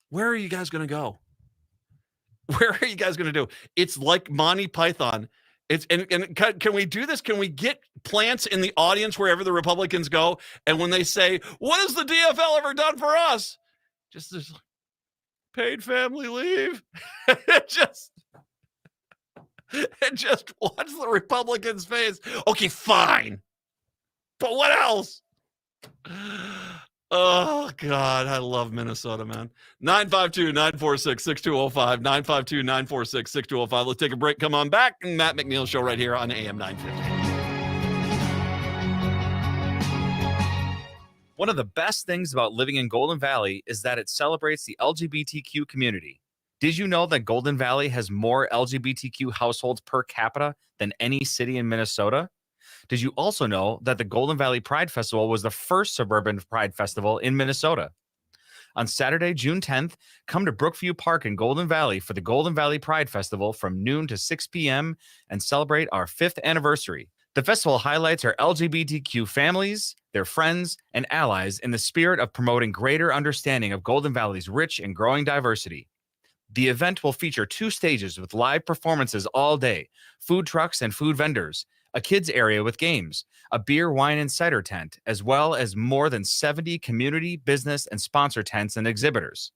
Where are you guys going to go? Where are you guys going to do? It's like Monty Python. It's and can we do this? Can we get plants in the audience wherever the Republicans go? And when they say, what has the DFL ever done for us? Just this paid family leave. just watch the Republicans' face. Okay, fine. But what else? Oh, God, I love Minnesota, man. 952-946-6205, 952-946-6205. Let's take a break. Come on back. Matt McNeil Show right here on AM 950. One of the best things about living in Golden Valley is that it celebrates the LGBTQ community. Did you know that Golden Valley has more LGBTQ households per capita than any city in Minnesota? Did you also know that the Golden Valley Pride Festival was the first suburban pride festival in Minnesota? On Saturday, June 10th, come to Brookview Park in Golden Valley for the Golden Valley Pride Festival from noon to 6 p.m. and celebrate our 5th anniversary. The festival highlights our LGBTQ families, their friends, and allies in the spirit of promoting greater understanding of Golden Valley's rich and growing diversity. The event will feature 2 stages with live performances all day, food trucks and food vendors, a kids area with games, a beer, wine, and cider tent, as well as more than 70 community, business, and sponsor tents and exhibitors.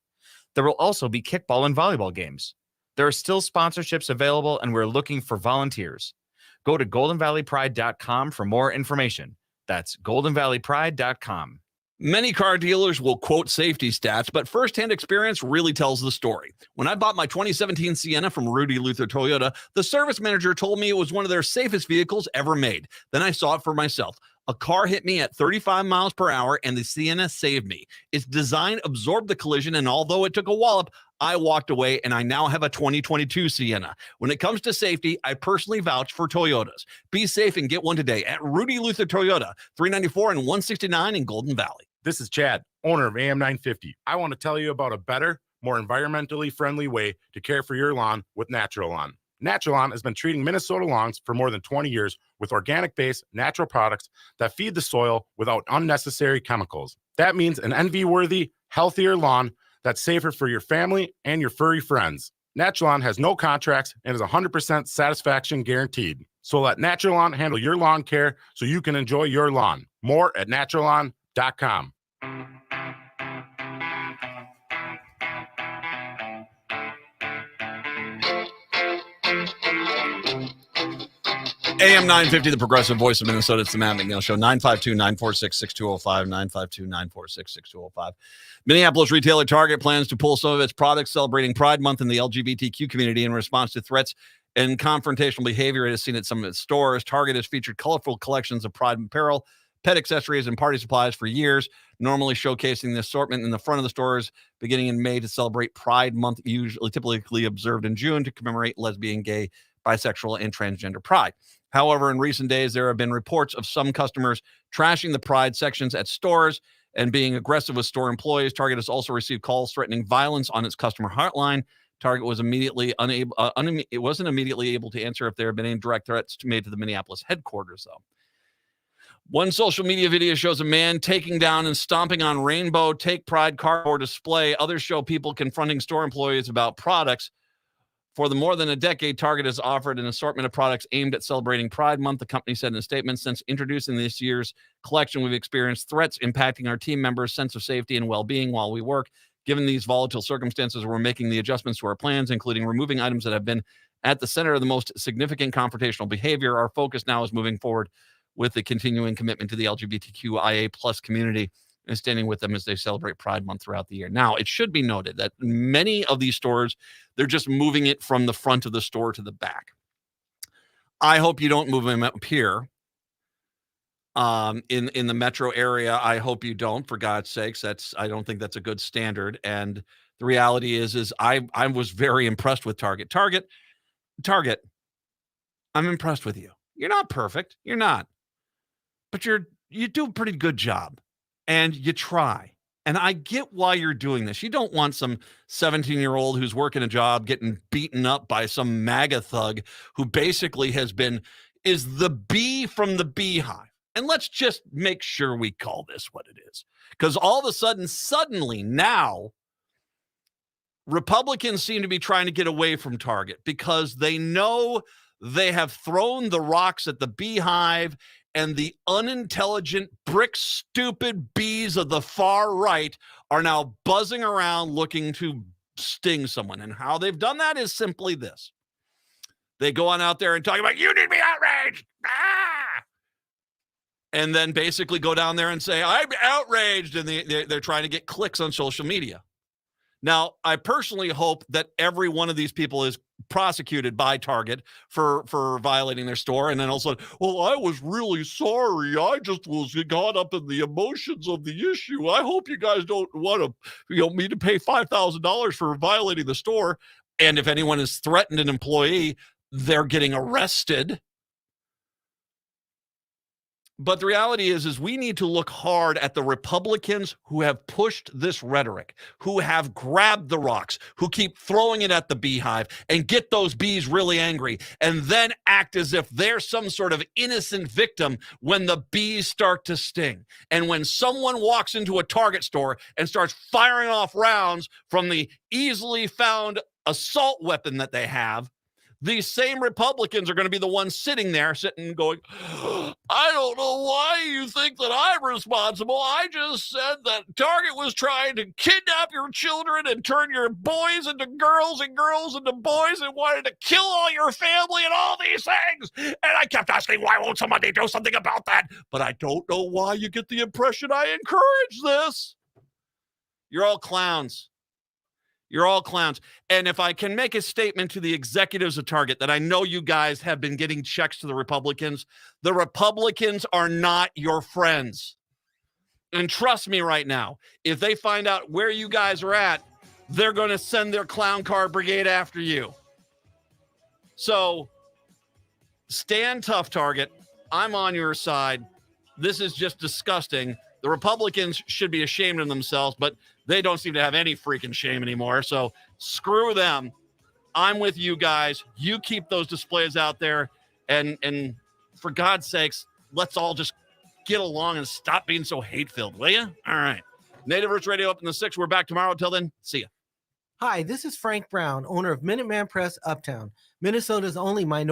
There will also be kickball and volleyball games. There are still sponsorships available, and we're looking for volunteers. Go to goldenvalleypride.com for more information. That's goldenvalleypride.com. Many car dealers will quote safety stats, but firsthand experience really tells the story. When I bought my 2017 Sienna from Rudy Luther Toyota, the service manager told me it was one of their safest vehicles ever made. Then I saw it for myself. A car hit me at 35 miles per hour, and the Sienna saved me. Its design absorbed the collision, and although it took a wallop, I walked away, and I now have a 2022 Sienna. When it comes to safety, I personally vouch for Toyotas. Be safe and get one today at Rudy Luther Toyota, 394 and 169 in Golden Valley. This is Chad, owner of AM950. I want to tell you about a better, more environmentally friendly way to care for your lawn with Natural Lawn. Natural Lawn has been treating Minnesota lawns for more than 20 years with organic-based natural products that feed the soil without unnecessary chemicals. That means an envy-worthy, healthier lawn that's safer for your family and your furry friends. Natural Lawn has no contracts and is 100% satisfaction guaranteed. So let Natural Lawn handle your lawn care so you can enjoy your lawn. More at naturallawn.com. AM 950, the progressive voice of Minnesota. It's the Matt McNeil Show. 952-946-6205, 952-946-6205. Minneapolis retailer Target plans to pull some of its products celebrating Pride Month in the LGBTQ community in response to threats and confrontational behavior it has seen at some of its stores. Target has featured colorful collections of Pride apparel, pet accessories, and party supplies for years, normally showcasing the assortment in the front of the stores beginning in May to celebrate Pride Month, typically observed in June to commemorate lesbian, gay, bisexual, and transgender pride. However, in recent days, there have been reports of some customers trashing the Pride sections at stores and being aggressive with store employees. Target has also received calls threatening violence on its customer hotline. Target was wasn't immediately able to answer if there have been any direct threats made to the Minneapolis headquarters, though. One social media video shows a man taking down and stomping on rainbow Take Pride cardboard display. Others show people confronting store employees about products. For the more than a decade, Target has offered an assortment of products aimed at celebrating Pride Month. The company said in a statement, since introducing this year's collection, we've experienced threats impacting our team members' sense of safety and well-being while we work. Given these volatile circumstances, we're making the adjustments to our plans, including removing items that have been at the center of the most significant confrontational behavior. Our focus now is moving forward with the continuing commitment to the LGBTQIA plus community and standing with them as they celebrate Pride Month throughout the year. Now, it should be noted that many of these stores, they're just moving it from the front of the store to the back. I hope you don't move them up here in the metro area. I hope you don't, for God's sakes. I don't think that's a good standard. And the reality is I was very impressed with Target. Target, I'm impressed with you. You're not perfect. You're not. But you do a pretty good job. And you try. And I get why you're doing this. You don't want some 17-year-old who's working a job getting beaten up by some MAGA thug who basically is the bee from the beehive. And let's just make sure we call this what it is. Because all of a sudden, suddenly now, Republicans seem to be trying to get away from Target because they know they have thrown the rocks at the beehive, and the unintelligent, brick-stupid bees of the far right are now buzzing around looking to sting someone. And how they've done that is simply this. They go on out there and talk about, you need to be outraged. Ah! And then basically go down there and say, I'm outraged. And they're trying to get clicks on social media. Now, I personally hope that every one of these people is prosecuted by Target for violating their store, and then also, well, I was really sorry. I just was caught up in the emotions of the issue. I hope you guys don't want to, me to pay $5,000 for violating the store. And if anyone has threatened an employee, they're getting arrested. But the reality is we need to look hard at the Republicans who have pushed this rhetoric, who have grabbed the rocks, who keep throwing it at the beehive and get those bees really angry, and then act as if they're some sort of innocent victim when the bees start to sting. And when someone walks into a Target store and starts firing off rounds from the easily found assault weapon that they have, these same Republicans are going to be the ones sitting going, I don't know why you think that I'm responsible. I just said that Target was trying to kidnap your children and turn your boys into girls and girls into boys and wanted to kill all your family and all these things. And I kept asking, why won't somebody do something about that? But I don't know why you get the impression I encourage this. You're all clowns. You're all clowns. And if I can make a statement to the executives of Target that I know you guys have been getting checks to the Republicans are not your friends. And trust me right now, if they find out where you guys are at, they're going to send their clown car brigade after you. So stand tough, Target. I'm on your side. This is just disgusting. The Republicans should be ashamed of themselves, but they don't seem to have any freaking shame anymore. So screw them. I'm with you guys. You keep those displays out there. And for God's sakes, let's all just get along and stop being so hate-filled, will you? All right. Native Roots Radio up in the 6. We're back tomorrow. Till then, see ya. Hi, this is Frank Brown, owner of Minuteman Press Uptown, Minnesota's only minority